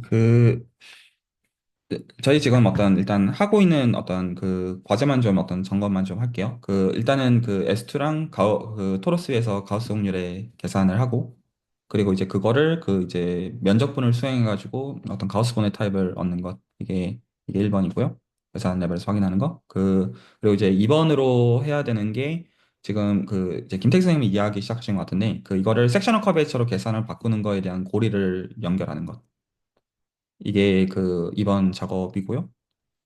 그 저희 지금 어떤 일단 하고 있는 어떤 그 과제만 좀 어떤 점검만 좀 할게요. 그 일단은 그 S2랑 그 토러스에서 가우스 확률의 계산을 하고 그리고 이제 그거를 그 이제 면적분을 수행해 가지고 어떤 가우스본의 타입을 얻는 것 이게 1번이고요. 계산 레벨에서 확인하는 거. 그리고 이제 2번으로 해야 되는 게 지금 그 이제 김택 선생님이 이야기 시작하신 것 같은데 그 이거를 섹셔널 커베이처로 계산을 바꾸는 거에 대한 고리를 연결하는 것. 이게 그 이번 작업이고요.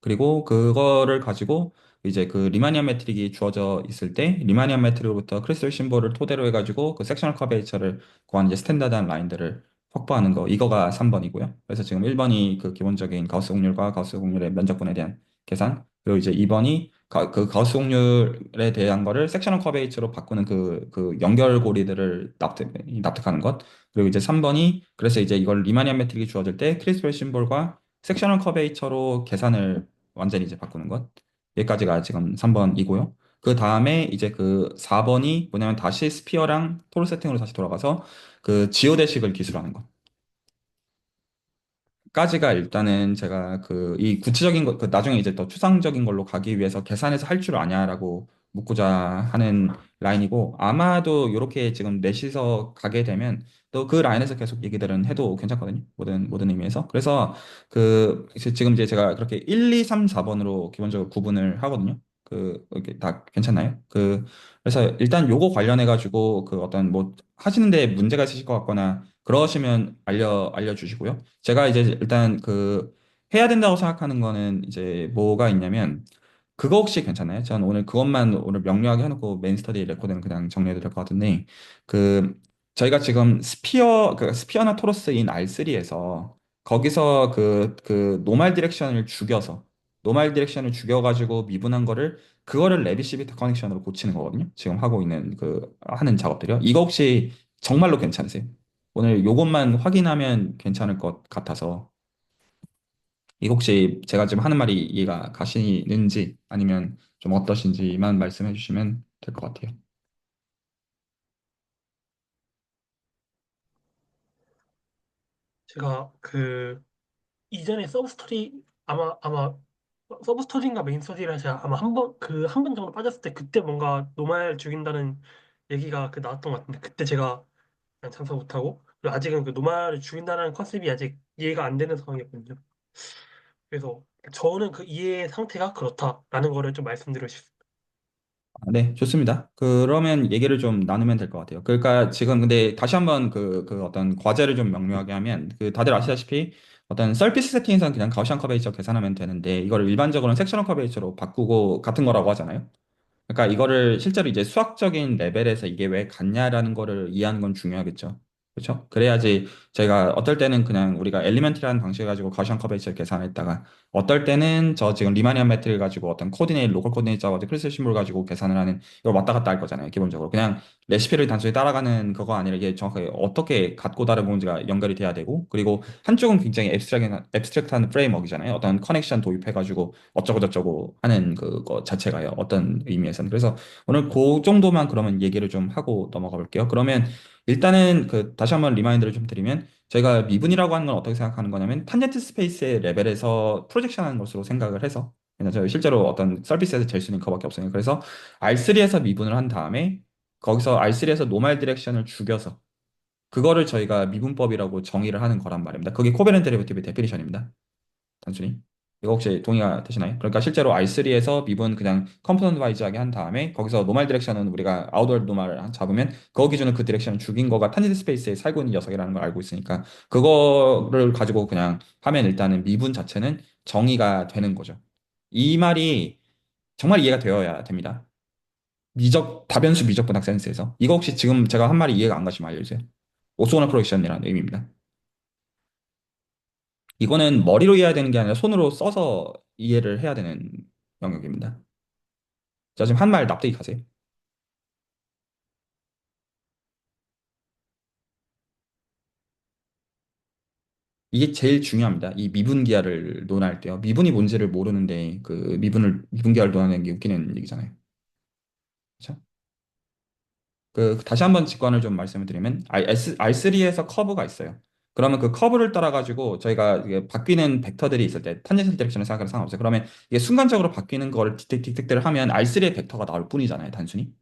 그리고 그거를 가지고 이제 그 리마니안 매트릭이 주어져 있을 때 리마니안 매트릭으로부터 크리스탈 심볼을 토대로 해가지고 그 섹셔널 커베이처를 구한 이제 스탠다드한 라인들을 확보하는 거 이거가 3번이고요. 그래서 지금 1번이 그 기본적인 가우스 곡률과 가우스 곡률의 면적분에 대한 계산 그리고 이제 2번이 그 가우스 곡률에 대한 거를 섹셔널 커베이처로 바꾸는 그 연결고리들을 납득하는 것 그리고 이제 3번이 그래서 이제 이걸 리마니안 매트릭이 주어질 때 크리스탈 심볼과 섹셔널 커베이처로 계산을 완전히 이제 바꾸는 것. 여기까지가 지금 3번이고요. 그 다음에 이제 그 4번이 뭐냐면 다시 스피어랑 토르 세팅으로 다시 돌아가서 그 지오데식을 기술하는 것. 까지가 일단은 제가 그 이 구체적인 것, 그 나중에 이제 더 추상적인 걸로 가기 위해서 계산해서 할 줄 아냐라고 묻고자 하는 라인이고 아마도 이렇게 지금 넷이서 가게 되면 또 그 라인에서 계속 얘기들은 해도 괜찮거든요. 모든 의미에서. 그래서 지금 이제 제가 그렇게 1, 2, 3, 4번으로 기본적으로 구분을 하거든요. 이렇게 다 괜찮나요? 그래서 일단 요거 관련해 가지고 그 어떤 뭐 하시는데 문제가 있으실 것 같거나 그러시면 알려주시고요. 제가 이제 일단 해야 된다고 생각하는 거는 이제 뭐가 있냐면, 그거 혹시 괜찮아요? 저는 오늘 그것만 오늘 명료하게 해놓고 메인 스터디 레코드는 그냥 정리해도 될 것 같은데, 그, 저희가 지금 스피어나 토러스인 R3에서 거기서 노말 디렉션을 죽여가지고 미분한 그거를 레비시비트 커넥션으로 고치는 거거든요. 지금 하고 있는 하는 작업들이요. 이거 혹시 정말로 괜찮으세요? 오늘 요것만 확인하면 괜찮을 것 같아서 이거 혹시 제가 지금 하는 말이 이해가 가시는지 아니면 좀 어떠신지만 말씀해 주시면 될 것 같아요. 제가 그 이전에 서브스토리 아마 서브스토리인가 메인 스토리를 제가 아마 한 번 정도 빠졌을 때 그때 뭔가 노말 죽인다는 얘기가 나왔던 것 같은데 그때 제가 그냥 참석 못하고 그리고 아직은 그 노말을 죽인다는 컨셉이 아직 이해가 안 되는 상황이었거든요. 그래서 저는 그 이해 상태가 그렇다라는 거를 좀 말씀드리고 싶습니다. 네, 좋습니다. 그러면 얘기를 좀 나누면 될 것 같아요. 그러니까 지금 근데 다시 한번 그 어떤 과제를 좀 명료하게 하면 다들 아시다시피 어떤 서피스 세팅에서는 그냥 가우시안 커베이처 계산하면 되는데 이거를 일반적으로는 섹셔널 커베이처로 바꾸고 같은 거라고 하잖아요. 그러니까 이거를 실제로 이제 수학적인 레벨에서 이게 왜 같냐라는 거를 이해하는 건 중요하겠죠. 그렇죠? 그래야지 저희가 어떨 때는 그냥 우리가 엘리멘트라는 방식을 가지고 가우시안 커베이처를 계산했다가 어떨 때는 저 지금 리마니안 매트를 가지고 어떤 코디네이트, 로컬 코디네이트 잡아가지고 크리스 심볼 가지고 계산을 하는 이걸 왔다 갔다 할 거잖아요. 기본적으로. 그냥 레시피를 단순히 따라가는 그거 아니라 이게 정확하게 어떻게 같고 다른 건지가 연결이 돼야 되고 그리고 한쪽은 굉장히 앱스트랙트한 프레임워크잖아요. 어떤 커넥션 도입해가지고 어쩌고저쩌고 하는 그거 자체가요. 어떤 의미에서는. 그래서 오늘 그 정도만 그러면 얘기를 좀 하고 넘어가 볼게요. 그러면 일단은 다시 한번 리마인드를 좀 드리면 저희가 미분이라고 하는 건 어떻게 생각하는 거냐면 탄젠트 스페이스의 레벨에서 프로젝션 하는 것으로 생각을 해서 그냥 저희 실제로 어떤 서비스에서 잴 수 있는 그거밖에 없으니까 그래서 R3에서 미분을 한 다음에 거기서 R3에서 노멀 디렉션을 죽여서 그거를 저희가 미분법이라고 정의를 하는 거란 말입니다. 그게 코베넌트 데리버티브 데피니션입니다. 단순히. 이거 혹시 동의가 되시나요? 그러니까 실제로 R3에서 미분 그냥 컴포넌트 와이즈하게 한 다음에 거기서 노멀 디렉션은 우리가 아웃월 노멀을 잡으면 그거 기준으로 그 디렉션을 죽인 거가 탄젠트 스페이스에 살고 있는 녀석이라는 걸 알고 있으니까 그거를 가지고 그냥 하면 일단은 미분 자체는 정의가 되는 거죠. 이 말이 정말 이해가 되어야 됩니다. 다변수 미적 분학 센스에서. 이거 혹시 지금 제가 한 말이 이해가 안 가시면 알려주세요. 오소나 프로젝션이라는 의미입니다. 이거는 머리로 이해해야 되는 게 아니라 손으로 써서 이해를 해야 되는 영역입니다. 자, 지금 한 말 납득이 가세요? 이게 제일 중요합니다. 이 미분기하를 논할 때요. 미분이 뭔지를 모르는데 미분기하를 논하는 게 웃기는 얘기잖아요. 그렇죠? 다시 한번 직관을 좀 말씀을 드리면 R3에서 커브가 있어요. 그러면 그 커브를 따라가지고 저희가 이게 바뀌는 벡터들이 있을 때 탄젠셜 디렉션을 생각해도 상관없어요. 그러면 이게 순간적으로 바뀌는 걸 딕딕딕딕을 하면 R3의 벡터가 나올 뿐이잖아요, 단순히.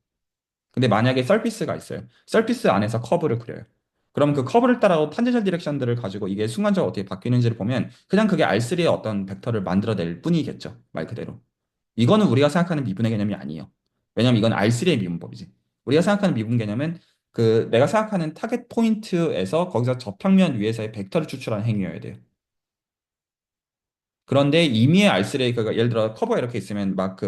근데 만약에 서피스가 있어요. 서피스 안에서 커브를 그려요. 그럼 그 커브를 따라고 탄젠셜 디렉션들을 가지고 이게 순간적으로 어떻게 바뀌는지를 보면 그냥 그게 R3의 어떤 벡터를 만들어낼 뿐이겠죠. 말 그대로. 이거는 우리가 생각하는 미분의 개념이 아니에요. 왜냐면 이건 R3의 미분법이지. 우리가 생각하는 미분 개념은 그 내가 생각하는 타겟 포인트에서 거기서 저평면 위에서의 벡터를 추출하는 행위여야 돼요. 그런데 이미의 R3, 그러니까 예를 들어 커버가 이렇게 있으면 막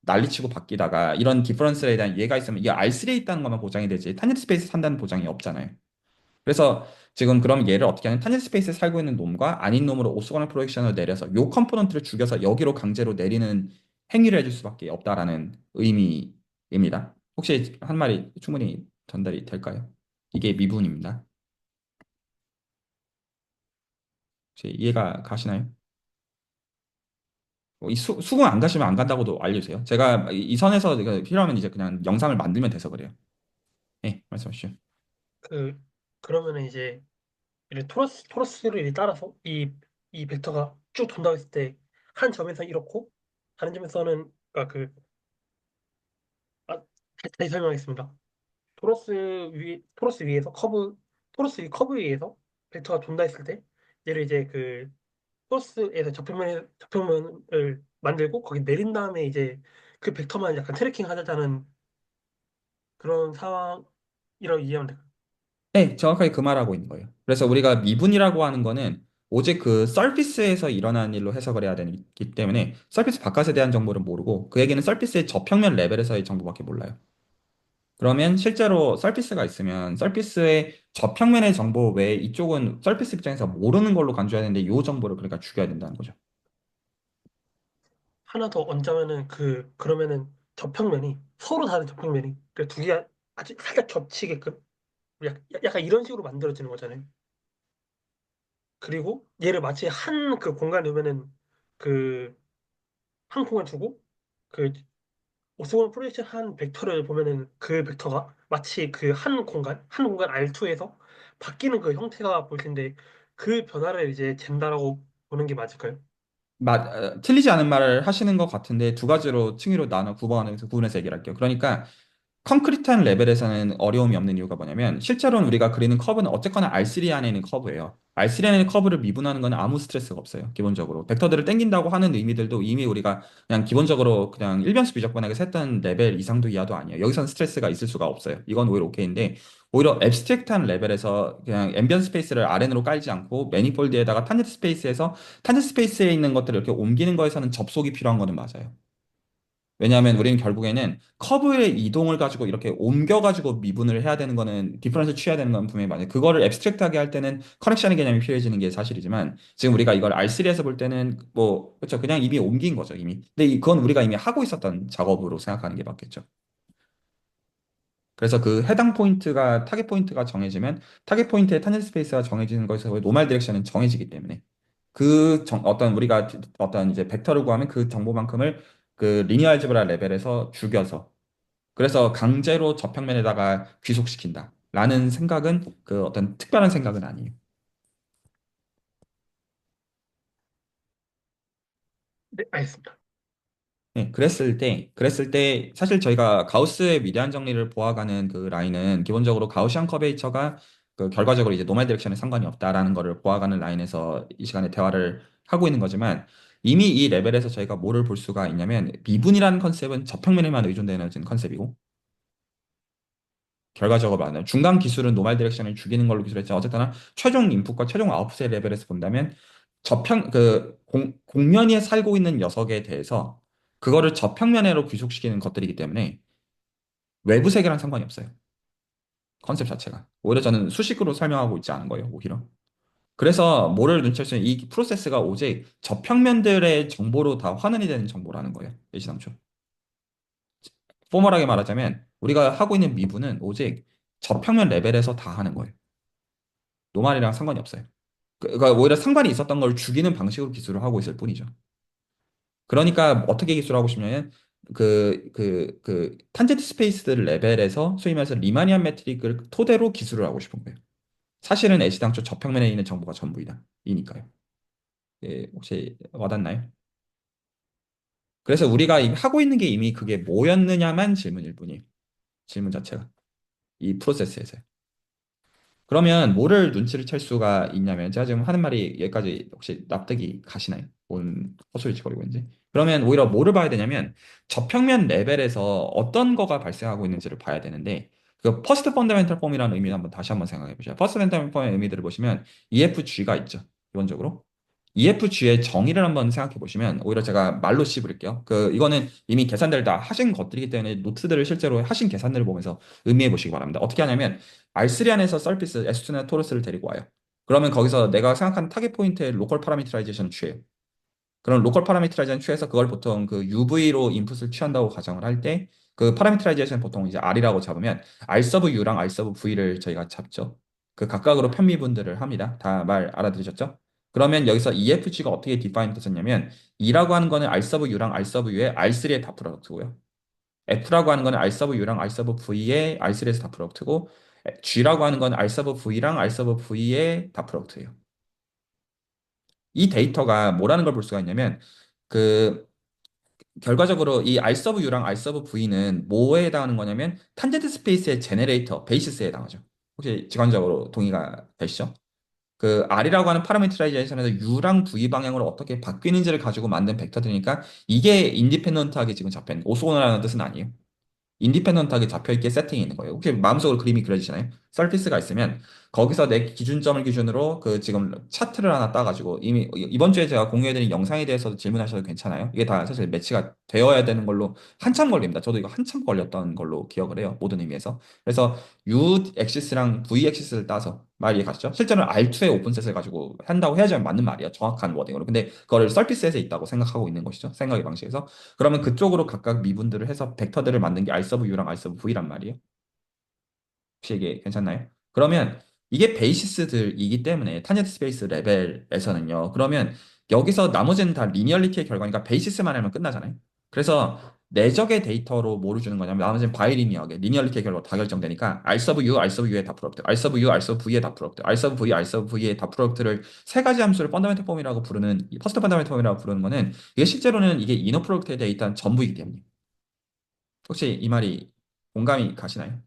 난리치고 바뀌다가 이런 디퍼런스에 대한 이해가 있으면 이게 R3에 있다는 것만 보장이 되지 탄젠트 스페이스 산다는 보장이 없잖아요. 그래서 지금 그럼 얘를 어떻게 하냐면 탄젠트 스페이스에 살고 있는 놈과 아닌 놈으로 오소거널 프로젝션을 내려서 요 컴포넌트를 죽여서 여기로 강제로 내리는 행위를 해줄 수밖에 없다라는 의미입니다. 혹시 한 말이 충분히 전달이 될까요? 이게 미분입니다. 혹시 이해가 가시나요? 수긍 안 가시면 안 간다고도 알려주세요. 제가 이 선에서 필요하면 이제 그냥 영상을 만들면 돼서 그래요. 네, 말씀하시죠. 그 그러면은 이제 이제 토러스를 이제 따라서 이 벡터가 쭉 돈다고 했을 때 한 점에서 이렇고 다른 점에서는 그러니까 다시 설명하겠습니다. 토러스 위에서 토러스 위 커브 위에서 벡터가 돈다 했을 때 얘를 이제 그 토러스에서 접평면을 만들고 거기 내린 다음에 이제 그 벡터만 약간 트래킹 하자는 그런 상황이라고 이해하면 될까요? 네, 정확하게 그 말하고 있는 거예요. 그래서 우리가 미분이라고 하는 거는 오직 그 서피스에서 일어나는 일로 해석을 해야 되기 때문에 서피스 바깥에 대한 정보를 모르고 그 얘기는 서피스의 저평면 레벨에서의 정보밖에 몰라요. 그러면 실제로 서피스가 있으면 서피스의 저평면의 정보 외에 이쪽은 서피스 입장에서 모르는 걸로 간주해야 되는데 이 정보를 그러니까 죽여야 된다는 거죠. 하나 더 얹자면은 그러면은 접평면이 서로 다른 접평면이 그 두 개가 아주 살짝 겹치게끔 약간 이런 식으로 만들어지는 거잖아요. 그리고 얘를 마치 한 그 공간에 두면은 그 한 공간 두고 그 오스원 프로젝션 한 벡터를 보면은 그 벡터가 마치 그 한 공간 R2에서 바뀌는 그 형태가 보일 텐데 그 변화를 이제 잰다라고 보는 게 맞을까요? 틀리지 않은 말을 하시는 것 같은데 두 가지로 층위로 나눠 구분해서 얘기를 할게요. 그러니까 concrete한 레벨에서는 어려움이 없는 이유가 뭐냐면 실제로는 우리가 그리는 커브는 어쨌거나 R3 안에 있는 커브예요. R3 안에 있는 커브를 미분하는 건 아무 스트레스가 없어요. 기본적으로. 벡터들을 땡긴다고 하는 의미들도 이미 우리가 그냥 기본적으로 그냥 일변수 비적분하게 했던 레벨 이상도 이하도 아니에요. 여기선 스트레스가 있을 수가 없어요. 이건 오히려 오케이인데 오히려 앱스트랙트한 레벨에서 그냥 앰비언 스페이스를 RN으로 깔지 않고 매니폴드에다가 탄젠트 스페이스에서 탄젠트 스페이스에 있는 것들을 이렇게 옮기는 거에서는 접속이 필요한 거는 맞아요. 왜냐하면 우리는 결국에는 커브의 이동을 가지고 이렇게 옮겨가지고 미분을 해야 되는 거는 디퍼런스 취해야 되는 건 분명히 맞아요. 그거를 앱스트랙트하게 할 때는 커렉션의 개념이 필요해지는 게 사실이지만 지금 우리가 이걸 R3에서 볼 때는 뭐 그렇죠. 그냥 이미 옮긴 거죠, 이미. 근데 그건 우리가 이미 하고 있었던 작업으로 생각하는 게 맞겠죠. 그래서 그 해당 포인트가 타겟 포인트가 정해지면 타겟 포인트의 탄젠트 스페이스가 정해지는 것에서 노멀 디렉션은 정해지기 때문에 어떤 우리가 어떤 이제 벡터를 구하면 그 정보만큼을 그 리니어 알제브라 레벨에서 죽여서 그래서 강제로 저평면에다가 귀속시킨다. 라는 생각은 그 어떤 특별한 생각은 아니에요. 네, 알겠습니다. 네, 그랬을 때, 사실 저희가 가우스의 위대한 정리를 보아가는 그 라인은 기본적으로 가우시안 커베이처가 그 결과적으로 이제 노멀 디렉션에 상관이 없다라는 거를 보아가는 라인에서 이 시간에 대화를 하고 있는 거지만 이미 이 레벨에서 저희가 뭐를 볼 수가 있냐면 미분이라는 컨셉은 저평면에만 의존되는 컨셉이고 결과적으로 말하면 중간 기술은 노멀 디렉션을 죽이는 걸로 기술했지만 어쨌거나 최종 인풋과 최종 아웃풋의 레벨에서 본다면 공면에 살고 있는 녀석에 대해서 그거를 저평면으로 귀속시키는 것들이기 때문에 외부 세계랑 상관이 없어요. 컨셉 자체가. 오히려 저는 수식으로 설명하고 있지 않은 거예요, 오히려. 그래서 뭐를 눈치채면 이 프로세스가 오직 저평면들의 정보로 다 환원이 되는 정보라는 거예요. 일시상초. 포멀하게 말하자면 우리가 하고 있는 미분은 오직 저평면 레벨에서 다 하는 거예요. 노말이랑 상관이 없어요. 그러니까 오히려 상관이 있었던 걸 죽이는 방식으로 기술을 하고 있을 뿐이죠. 그러니까 어떻게 기술하고 싶냐면 탄젠트 스페이스 레벨에서 소위 말해서 리마니안 매트릭을 토대로 기술을 하고 싶은 거예요. 사실은 애시당초 저평면에 있는 정보가 전부이다. 이니까요. 예, 혹시 와닿나요? 그래서 우리가 하고 있는 게 이미 그게 뭐였느냐만 질문일 뿐이에요. 질문 자체가. 이 프로세스에서. 그러면 뭐를 눈치를 챌 수가 있냐면 제가 지금 하는 말이 여기까지 혹시 납득이 가시나요? 뭔 헛소리 짓거리고 있는지. 그러면 오히려 뭐를 봐야 되냐면 저평면 레벨에서 어떤 거가 발생하고 있는지를 봐야 되는데 그 퍼스트 펀더멘털 폼이라는 의미를 한번 다시 한번 생각해 보시죠. 퍼스트 펀더멘털 폼의 의미들을 보시면 EFG가 있죠. 기본적으로. EFG의 정의를 한번 생각해 보시면 오히려 제가 말로 씹을게요. 이거는 이미 계산들을 다 하신 것들이기 때문에 노트들을 실제로 하신 계산들을 보면서 의미해 보시기 바랍니다. 어떻게 하냐면 R3 안에서 서피스 S2나 토러스를 데리고 와요. 그러면 거기서 내가 생각하는 타겟 포인트의 로컬 파라미터라이제이션을 취해요. 그런 로컬 파라미터라이제이션 취해서 그걸 보통 그 UV로 인풋을 취한다고 가정을 할 때 그 파라미터라이제이션 보통 이제 R이라고 잡으면 R 서브 U랑 R 서브 V를 저희가 잡죠. 그 각각으로 편미분들을 합니다. 다 말 알아들으셨죠? 그러면 여기서 EFG가 어떻게 디파인 됐었냐면 E라고 하는 거는 R 서브 U랑 R 서브 U의 R3의 다 프로덕트고요. F라고 하는 거는 R 서브 U랑 R 서브 V의 R3에서 다 프로덕트고 G라고 하는 건 R 서브 V랑 R 서브 V의 다 프로덕트예요. 이 데이터가 뭐라는 걸 볼 수가 있냐면 그 결과적으로 이 R 서브 U랑 R 서브 V는 뭐에 해당하는 거냐면 탄젠트 스페이스의 제네레이터 베이시스에 해당하죠. 혹시 직관적으로 동의가 되시죠? 그 R이라고 하는 파라미터라이제이션에서 U랑 V 방향으로 어떻게 바뀌는지를 가지고 만든 벡터들이니까 이게 인디펜던트하게 지금 잡힌 오소원이라는 뜻은 아니에요. 인디펜던트하게 잡혀있게 세팅이 있는 거예요. 혹시 마음속으로 그림이 그려지시나요? 서피스가 있으면 거기서 내 기준점을 기준으로 그 지금 차트를 하나 따가지고 이미 이번 주에 제가 공유해드린 영상에 대해서도 질문하셔도 괜찮아요. 이게 다 사실 매치가 되어야 되는 걸로 한참 걸립니다. 저도 이거 한참 걸렸던 걸로 기억을 해요. 모든 의미에서. 그래서 U 엑시스랑 V 엑시스를 따서 말 이해 가시죠? 실제로는 R2의 오픈셋을 가지고 한다고 해야지 맞는 말이에요. 정확한 워딩으로. 근데 그거를 서피스에서 있다고 생각하고 있는 것이죠. 생각의 방식에서. 그러면 그쪽으로 각각 미분들을 해서 벡터들을 만든 게 R 서브 U랑 R 서브 V란 말이에요. 혹시 이게 괜찮나요? 그러면 이게 베이시스들이기 때문에 타겟 스페이스 레벨에서는요. 그러면 여기서 나머지는 다 리니얼리티의 결과니까 베이시스만 하면 끝나잖아요. 그래서 내적의 데이터로 뭐를 주는 거냐면 나머지는 바이리니어하게 리니얼리티의 결과 다 결정되니까 R 서브 U, R 서브 U의 다 프로덕트, R 서브 U, R 서브 V의 다 프로덕트, R 서브 V, R 서브 V의 다 프로덕트를 세 가지 함수를 펀더멘털 폼이라고 부르는 퍼스트 펀더멘털 폼이라고 부르는 거는 이게 실제로는 이게 이너 프로덕트에 대해 있던 전부이기 때문에 혹시 이 말이 공감이 가시나요?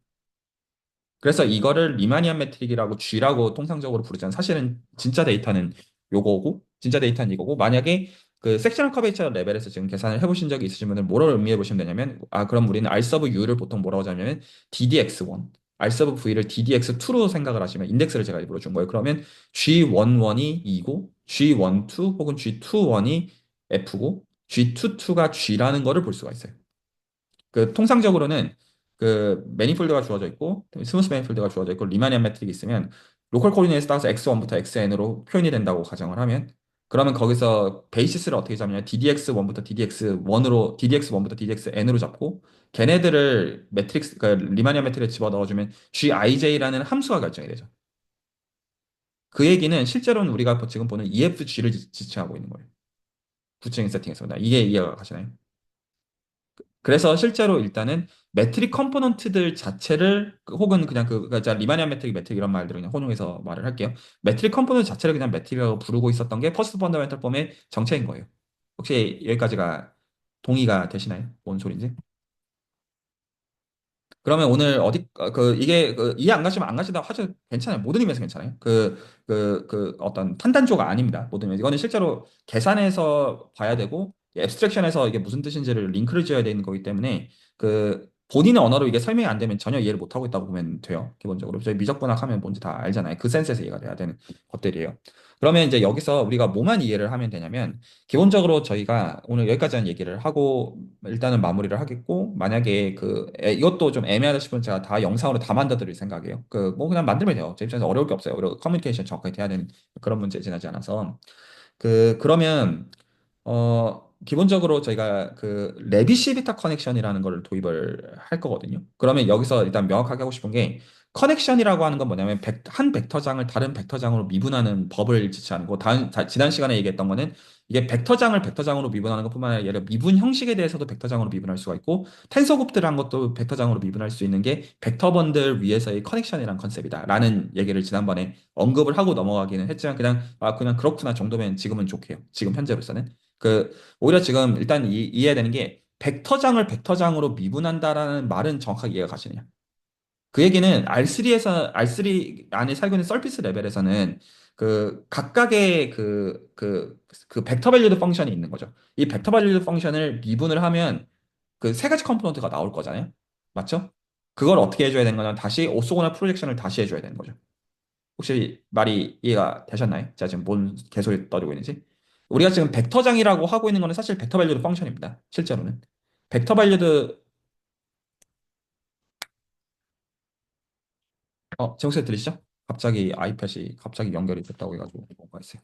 그래서 이거를 리마니안 매트릭이라고 G라고 통상적으로 부르잖아요. 사실은 진짜 데이터는 요거고, 진짜 데이터는 이거고, 만약에 그 섹셔널 커베이처 레벨에서 지금 계산을 해보신 적이 있으신 분들 뭐로 의미해 보시면 되냐면, 그럼 우리는 R 서브 U를 보통 뭐라고 하냐면 DDX1, R 서브 V를 DDX2로 생각을 하시면 인덱스를 제가 일부러 준 거예요. 그러면 G11이 2고, G12 혹은 G21이 F고, G22가 G라는 거를 볼 수가 있어요. 그 통상적으로는 그 매니폴드가 주어져 있고 스무스 매니폴드가 주어져 있고 리마니안 매트릭이 있으면 로컬 코디네이트에 따라서 x1부터 xn으로 표현이 된다고 가정을 하면 그러면 거기서 베이시스를 어떻게 잡냐면 ddx1부터 ddx1으로 ddx1부터 ddxn으로 잡고 걔네들을 매트릭스 그 리마니안 매트릭에 집어넣어주면 gij라는 함수가 결정이 되죠. 그 얘기는 실제로는 우리가 지금 보는 EFG를 지칭하고 있는 거예요. 부칭 세팅에서 이게 이해가 가시나요? 그래서 실제로 일단은 매트릭 컴포넌트들 자체를 혹은 그냥 그러니까 리마니안 매트릭 이런 말들을 그냥 혼용해서 말을 할게요. 매트릭 컴포넌트 자체를 그냥 매트릭이라고 부르고 있었던 게 퍼스트 펀더멘털 폼의 정체인 거예요. 혹시 여기까지가 동의가 되시나요? 뭔 소린지? 그러면 오늘 이게 이해 안 가시면 안 가시다 하셔도 괜찮아요. 모든 의미에서 괜찮아요. 어떤 판단조가 아닙니다. 모든 의미에서. 이거는 실제로 계산해서 봐야 되고, 앱스트랙션에서 이게 무슨 뜻인지를 링크를 지어야 되는 거기 때문에, 본인의 언어로 이게 설명이 안 되면 전혀 이해를 못 하고 있다고 보면 돼요. 기본적으로. 저희 미적분학 하면 뭔지 다 알잖아요. 그 센스에서 이해가 돼야 되는 것들이에요. 그러면 이제 여기서 우리가 뭐만 이해를 하면 되냐면, 기본적으로 저희가 오늘 여기까지는 얘기를 하고 일단은 마무리를 하겠고 만약에 이것도 좀 애매하다 싶으면 제가 다 영상으로 다 만들어 드릴 생각이에요. 뭐 그냥 만들면 돼요. 제 입장에서 어려울 게 없어요. 커뮤니케이션 정확하게 돼야 되는 그런 문제 지나지 않아서 그러면 기본적으로 저희가 레비시 비타 커넥션이라는 거를 도입을 할 거거든요. 그러면 여기서 일단 명확하게 하고 싶은 게 커넥션이라고 하는 건 뭐냐면 한 벡터장을 다른 벡터장으로 미분하는 법을 지칭하는 거. 지난 시간에 얘기했던 거는 이게 벡터장을 벡터장으로 미분하는 것뿐만 아니라 예를 들어 미분 형식에 대해서도 벡터장으로 미분할 수가 있고 텐서 곱들한 것도 벡터장으로 미분할 수 있는 게 벡터 번들 위에서의 커넥션이란 컨셉이다라는 얘기를 지난번에 언급을 하고 넘어가기는 했지만 그냥 그냥 그렇구나 정도면 지금은 좋게요. 지금 현재로서는 오히려 지금 일단 이해되는 게 벡터장을 벡터장으로 미분한다라는 말은 정확하게 이해가 가시느냐? 그 얘기는 R3 안에 살고 있는 서피스 레벨에서는 그 각각의 그 벡터 밸류드 펑션이 있는 거죠. 이 벡터 밸류드 펑션을 미분을 하면 그 세 가지 컴포넌트가 나올 거잖아요. 맞죠? 그걸 어떻게 해줘야 되는 거냐면 다시 오소고날 프로젝션을 다시 해줘야 되는 거죠. 혹시 말이 이해가 되셨나요? 제가 지금 뭔 개소리 떠들고 있는지? 우리가 지금 벡터장이라고 하고 있는 거는 사실 벡터 밸류드 펑션입니다. 실제로는. 벡터 밸류드 제 목소리 들리시죠? 갑자기 아이패드이 갑자기 연결이 됐다고 해가지고 뭔가 있어요.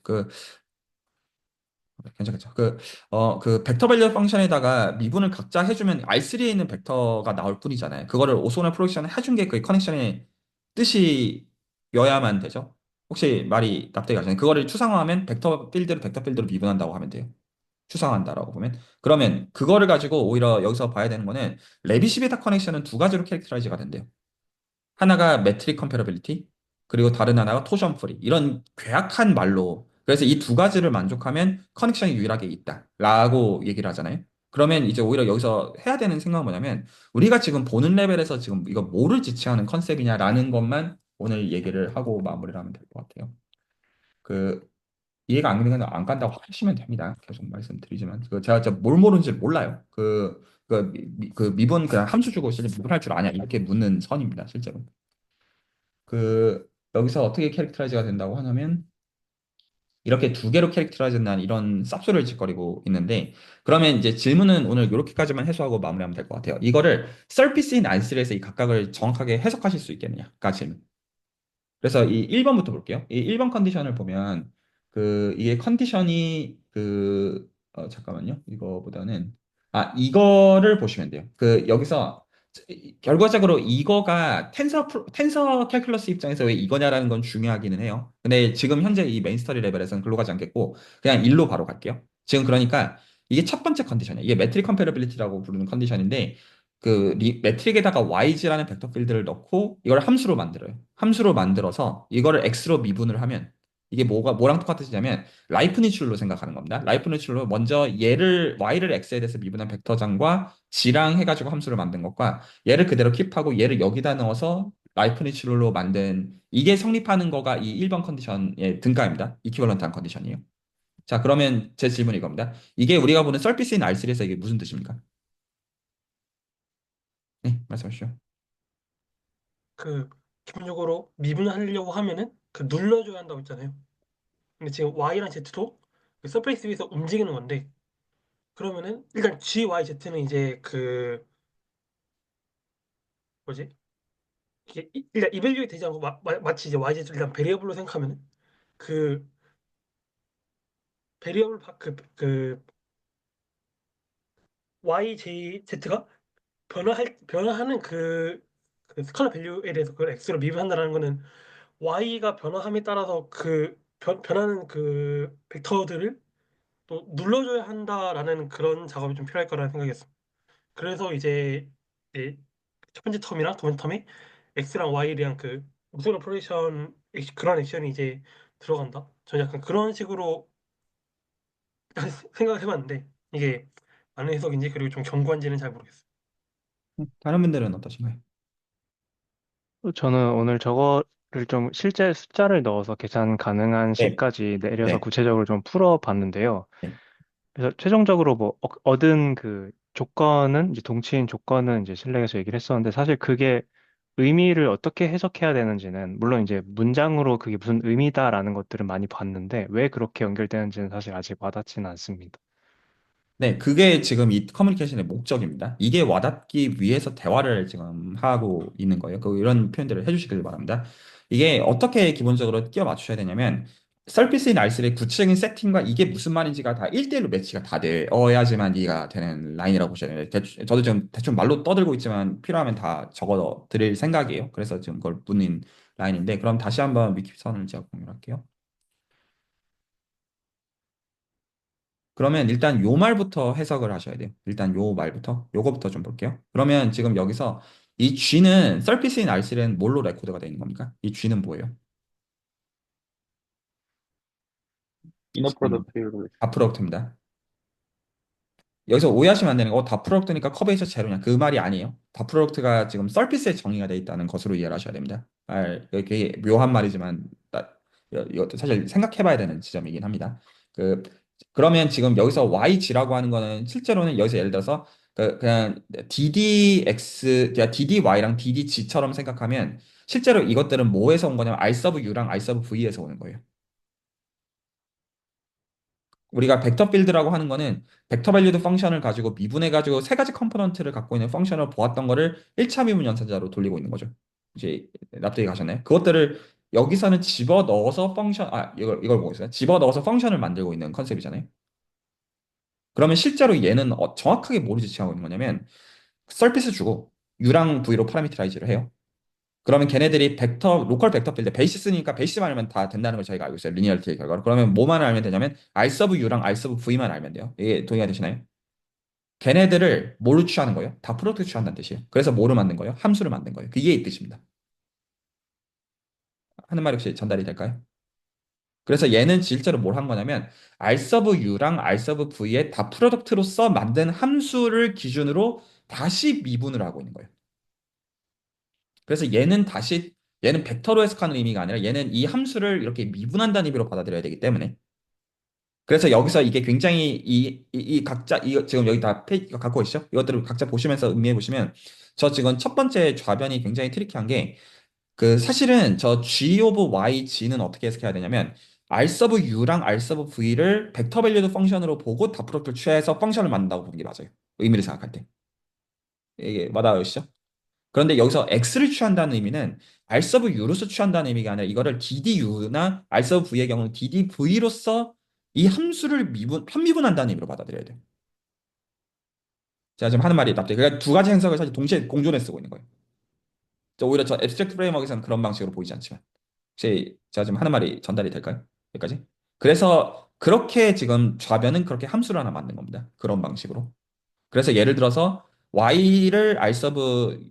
괜찮겠죠. 그 벡터 밸류 펑션에다가 미분을 각자 해주면 R3에 있는 벡터가 나올 뿐이잖아요. 그거를 오소나 프로젝션 해준 게 그 커넥션의 뜻이여야만 되죠. 혹시 말이 납득이 가시나요? 그거를 추상화하면 벡터 필드로 미분한다고 하면 돼요. 추상화한다라고 보면. 그러면 그거를 가지고 오히려 여기서 봐야 되는 거는 레비시비타 커넥션은 두 가지로 캐릭터라이즈가 된대요. 하나가 매트릭 컴패러빌리티, 그리고 다른 하나가 토션 프리. 이런 괴악한 말로. 그래서 이 두 가지를 만족하면 커넥션이 유일하게 있다라고 얘기를 하잖아요. 그러면 이제 오히려 여기서 해야 되는 생각은 뭐냐면 우리가 지금 보는 레벨에서 지금 이거 뭐를 지칭하는 컨셉이냐라는 것만 오늘 얘기를 하고 마무리를 하면 될 것 같아요. 그 이해가 안 되면 안 간다고 하시면 됩니다. 계속 말씀드리지만 제가 진짜 뭘 모르는지 몰라요. 그 미분 그냥 함수 주고 실제 미분할 줄 아냐 이렇게 묻는 선입니다. 실제로. 여기서 어떻게 캐릭터라이즈가 된다고 하냐면 이렇게 두 개로 캐릭터라이즈 난 이런 쌉소리를 짓거리고 있는데 그러면 이제 질문은 오늘 이렇게까지만 해소하고 마무리하면 될 것 같아요. 이거를 서피스인 안스에서 이 각각을 정확하게 해석하실 수 있겠느냐가 질문. 그래서 이 1번부터 볼게요. 이 1번 컨디션을 보면 이게 컨디션이 잠깐만요. 이거보다는 이거를 보시면 돼요. 여기서 결과적으로 이거가 텐서 캘큘러스 입장에서 왜 이거냐라는 건 중요하기는 해요. 근데 지금 현재 이 메인 스터디 레벨에서는 글로 가지 않겠고 그냥 일로 바로 갈게요. 지금 그러니까 이게 첫 번째 컨디션이에요. 이게 매트릭 컴패러빌리티라고 부르는 컨디션인데 매트릭에다가 yz라는 벡터 필드를 넣고 이걸 함수로 만들어요. 함수로 만들어서 이거를 x로 미분을 하면 이게 뭐랑 똑같으냐면 라이프니츠룰로 생각하는 겁니다. 라이프니츠룰로 먼저 y를 x에 대해서 미분한 벡터장과 g랑 해가지고 함수를 만든 것과 얘를 그대로 킵하고 얘를 여기다 넣어서 라이프니츠룰로 만든 이게 성립하는 거가 이 1번 컨디션의 등가입니다. 이퀴벌런트한 컨디션이에요. 자, 그러면 제 질문이 이겁니다. 이게 우리가 보는 서피스인 R3에서 이게 무슨 뜻입니까? 네, 말씀하시죠. 그 기본적으로 미분하려고 하면은 그 눌러줘야 한다고 했잖아요. 근데 지금 Y랑 Z도 그 서페이스 위에서 움직이는 건데 그러면은 일단 G, Y, Z는 이제 그 뭐지? 이게 일단 이벨리에이트 되지 않고 마치 이제 Y, Z를 일단 베리어블로 생각하면은 그 베리어블 그 Y, Z가 변화하는 그 스칼라 밸류에 대해서 그걸 X로 미분한다는 거는 Y가 변화함에 따라서 그 변하는 그 벡터들을 또 눌러줘야 한다라는 그런 작업이 좀 필요할 거라는 생각이었어. 그래서 이제 첫 번째 텀이랑 두 번째 텀에 X랑 Y랑 그 무소런 프로젝션 그런 액션이 이제 들어간다. 저는 약간 그런 식으로 생각을 해봤는데 이게 맞는 해석인지 그리고 좀 견고한지는 잘 모르겠어요. 다른 분들은 어떠신가요? 저는 오늘 저거를 좀 실제 숫자를 넣어서 계산 가능한 네, 식까지 내려서 네, 구체적으로 좀 풀어봤는데요. 네. 그래서 최종적으로 뭐 얻은 그 조건은 이제 동치인 조건은 이제 실내에서 얘기를 했었는데 사실 그게 의미를 어떻게 해석해야 되는지는 물론 이제 문장으로 그게 무슨 의미다라는 것들은 많이 봤는데 왜 그렇게 연결되는지는 사실 아직 와닿지는 않습니다. 네, 그게 지금 이 커뮤니케이션의 목적입니다. 이게 와닿기 위해서 대화를 지금 하고 있는 거예요. 이런 표현들을 해주시길 바랍니다. 이게 어떻게 기본적으로 끼워 맞추셔야 되냐면, 서피스인 알쓸의 구체적인 세팅과 이게 무슨 말인지가 다 1대1로 매치가 다 되어야지만 이해가 되는 라인이라고 보셔야 돼요. 저도 지금 대충 말로 떠들고 있지만 필요하면 다 적어 드릴 생각이에요. 그래서 지금 그걸 묻는 라인인데 그럼 다시 한번 위키선을 제가 공유할게요. 그러면 일단 요 말부터 해석을 하셔야 돼요. 일단 요 말부터 요거부터 좀 볼게요. 그러면 지금 여기서 이 G는 서피스인 알쓸은 뭘로 레코드가 되어 있는 겁니까? 이 G는 뭐예요? 이너 프로덕트로 다 프로덕트입니다. 여기서 오해하시면 안 되는 거, 다 프로덕트니까 커베이처 제로냐? 그 말이 아니에요. 다 프로덕트가 지금 서피스에 정의가 되어 있다는 것으로 이해를 하셔야 됩니다. 이게 묘한 말이지만, 이것도 사실 생각해봐야 되는 지점이긴 합니다. 그, 그러면 지금 여기서 YG라고 하는 거는 실제로는 여기서 예를 들어서 그냥 DDX, 그러니까 DDY랑 DDG처럼 생각하면 실제로 이것들은 뭐에서 온 거냐면 R 서브 U랑 R 서브 V에서 오는 거예요. 우리가 벡터 필드라고 하는 거는 벡터 밸류드 펑션을 가지고 미분해 가지고 세 가지 컴포넌트를 갖고 있는 펑션을 보았던 거를 1차 미분 연산자로 돌리고 있는 거죠. 이제 납득이 가셨나요? 그것들을 여기서는 집어 넣어서 펑션 이걸 보고 있어요. 집어 넣어서 펑션을 만들고 있는 컨셉이잖아요. 그러면 실제로 얘는 정확하게 뭐를 지칭하고 있는 거냐면 서피스 주고 U랑 V로 파라미터라이즈를 해요. 그러면 걔네들이 로컬 벡터 필드, 베이시스니까 베이시만 알면 다 된다는 걸 저희가 알고 있어요. 리니어리티의 결과로. 그러면 뭐만 알면 되냐면 R 서브 U랑 R 서브 V만 알면 돼요. 이게 동의가 되시나요? 걔네들을 뭐로 취하는 거예요? 다 프로덕트 취한다는 뜻이에요. 그래서 뭐를 만든 거예요? 함수를 만든 거예요. 그게 이 뜻입니다. 하는 말이 혹시 전달이 될까요? 그래서 얘는 실제로 뭘 한 거냐면 R 서브 U랑 R 서브 V의 다 프로덕트로서 만든 함수를 기준으로 다시 미분을 하고 있는 거예요. 그래서 얘는 벡터로 해석하는 의미가 아니라 얘는 이 함수를 이렇게 미분한다는 의미로 받아들여야 되기 때문에 그래서 여기서 이게 굉장히 이 각자 이거 지금 여기 다 페이지 갖고 계시죠? 이것들을 각자 보시면서 음미해 보시면 저 지금 첫 번째 좌변이 굉장히 트리키한 게 그 사실은 저 G 오브 Y G는 어떻게 해석해야 되냐면 R 서브 U랑 R 서브 V를 벡터 밸류드 펑션으로 보고 다 프로덕트를 취해서 펑션을 만든다고 보는 게 맞아요. 의미를 생각할 때. 이게 맞아요시죠? 그런데 여기서 X를 취한다는 의미는 R 서브 U로서 취한다는 의미가 아니라 이거를 DDU나 R 서브 V의 경우는 DDV로서 이 함수를 편미분한다는 의미로 받아들여야 돼요. 제가 지금 하는 말이 납득이. 그러니까 두 가지 행석을 사실 동시에 공존해 쓰고 있는 거예요. 오히려 저 앱스트랙트 프레임워크에서는 그런 방식으로 보이지 않지만. 혹시 제가 지금 하는 말이 전달이 될까요? 여기까지? 그래서 그렇게 지금 좌변은 그렇게 함수를 하나 만든 겁니다. 그런 방식으로. 그래서 예를 들어서 y를 r 서브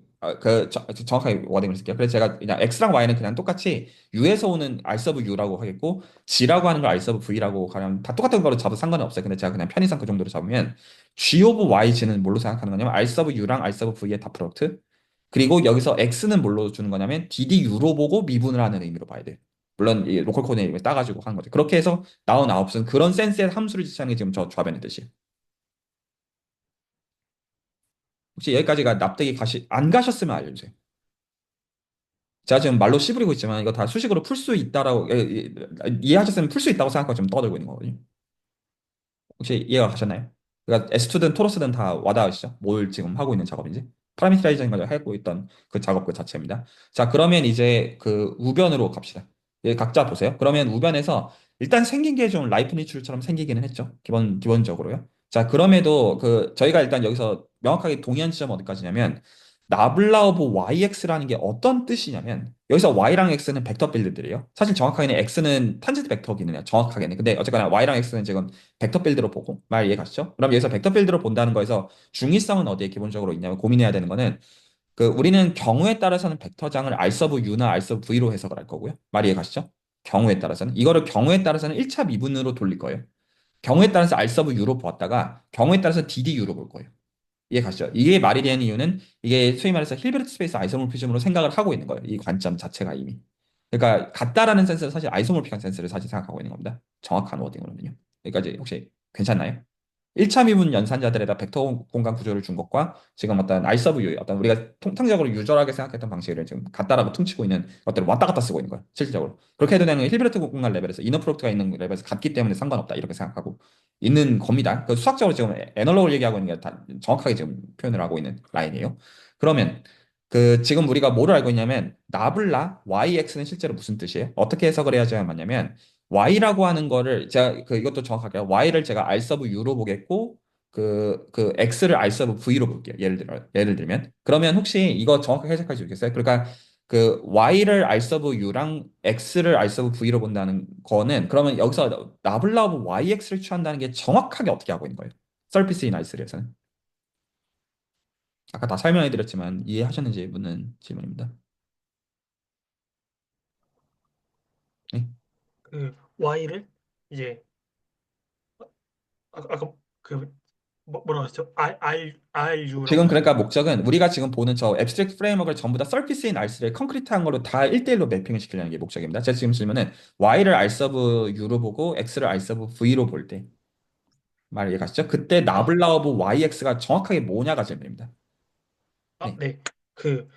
정확하게 워딩을 쓸게요. 그래서 제가 그냥 x랑 y는 그냥 똑같이 u에서 오는 r 서브 u라고 하겠고 g라고 하는 걸 r 서브 v라고 가면 다 똑같은 거로 잡아도 상관은 없어요. 근데 제가 그냥 편의상 그 정도로 잡으면 g 오브 y g는 뭘로 생각하는 거냐면 r 서브 u랑 r 서브 v의 다 프로덕트. 그리고 여기서 x는 뭘로 주는 거냐면 ddu로 보고 미분을 하는 의미로 봐야 돼요. 물론 이 로컬 코드네임을 따가지고 하는 거죠. 그렇게 해서 나온 아웃은 그런 센스의 함수를 지칭하는 게 지금 저 좌변의 뜻이에요. 혹시 여기까지가 납득이 안 가셨으면 알려주세요. 제가 지금 말로 씨부리고 있지만 이거 다 수식으로 풀 수 있다라고 이해하셨으면 풀 수 있다고 생각하고 지금 떠들고 있는 거거든요. 혹시 이해가 가셨나요? 그러니까 에스투든 토로스든 다 와닿으시죠? 뭘 지금 하고 있는 작업인지? 파라미터라이징 가지고 하고 있던 그 작업 그 자체입니다. 자, 그러면 이제 그 우변으로 갑시다. 각자 보세요. 그러면 우변에서 일단 생긴 게 좀 라이프니츠처럼 생기기는 했죠. 기본적으로요. 자, 그럼에도 저희가 일단 여기서 명확하게 동의한 지점은 어디까지냐면 나블라 오브 YX라는 게 어떤 뜻이냐면 여기서 Y랑 X는 벡터 필드들이에요. 사실 정확하게는 X는 탄젠트 벡터기는 해요. 정확하게는. 근데 어쨌거나 Y랑 X는 지금 벡터 필드로 보고 말 이해 가시죠? 그럼 여기서 벡터 필드로 본다는 거에서 중의성은 어디에 기본적으로 있냐면 고민해야 되는 거는 우리는 경우에 따라서는 벡터장을 R 서브 U나 R 서브 V로 해석을 할 거고요. 말 이해 가시죠? 경우에 따라서는 이거를 경우에 따라서는 1차 미분으로 돌릴 거예요. 경우에 따라서 R 서브 U로 보았다가 경우에 따라서 DDU로 볼 거예요. 이해 가시죠? 이게 말이 되는 이유는 이게 소위 말해서 힐베르트 스페이스 아이소모피즘으로 생각을 하고 있는 거예요. 이 관점 자체가 이미. 그러니까 같다라는 센스는 사실 아이소모피한 센스를 사실 생각하고 있는 겁니다. 정확한 워딩으로는요. 여기까지 혹시 괜찮나요? 1차 미분 연산자들에다 벡터 공간 구조를 준 것과 지금 어떤 알서브 유 어떤 우리가 통상적으로 유저하게 생각했던 방식을 지금 같다라고 퉁치고 있는 것들을 왔다 갔다 쓰고 있는 거예요. 실질적으로. 그렇게 해도 되는 게 힐베르트 공간 레벨에서 이너 프로덕트가 있는 레벨에서 같기 때문에 상관없다. 이렇게 생각하고 있는 겁니다. 수학적으로 지금 애널로그를 얘기하고 있는 게 다 정확하게 지금 표현을 하고 있는 라인이에요. 그러면 지금 우리가 뭐를 알고 있냐면 나블라 YX는 실제로 무슨 뜻이에요? 어떻게 해석을 해야지 맞냐면 y라고 하는 거를 제가 이것도 정확하게 y를 제가 r 서브 u로 보겠고 그 x를 r 서브 v로 볼게요. 예를 들면 그러면 혹시 이거 정확하게 해석할 수 있겠어요? 그러니까 그 y를 r 서브 u랑 x를 r 서브 v로 본다는 거는 그러면 여기서 나블라브 yx를 취한다는 게 정확하게 어떻게 하고 있는 거예요? 서피스 인 R3에서는 아까 다 설명해 드렸지만 이해하셨는지 묻는 질문입니다. 네. 그 Y를 이제 아까 그 뭐라고 했죠? 지금 RU라고 그러니까 하셨나요? 목적은 우리가 지금 보는 저 앱스트랙트 프레임워크를 전부 다 서피스인 R를 컨크리트한 걸로 다 1대1로 매핑을 시키려는 게 목적입니다. 제가 지금 질문은 Y를 R 서브 U로 보고 X를 R 서브 V로 볼 때 말 이해가시죠? 그때 아, 나블라오브 YX가 정확하게 뭐냐가 질문입니다. 네. 네. 그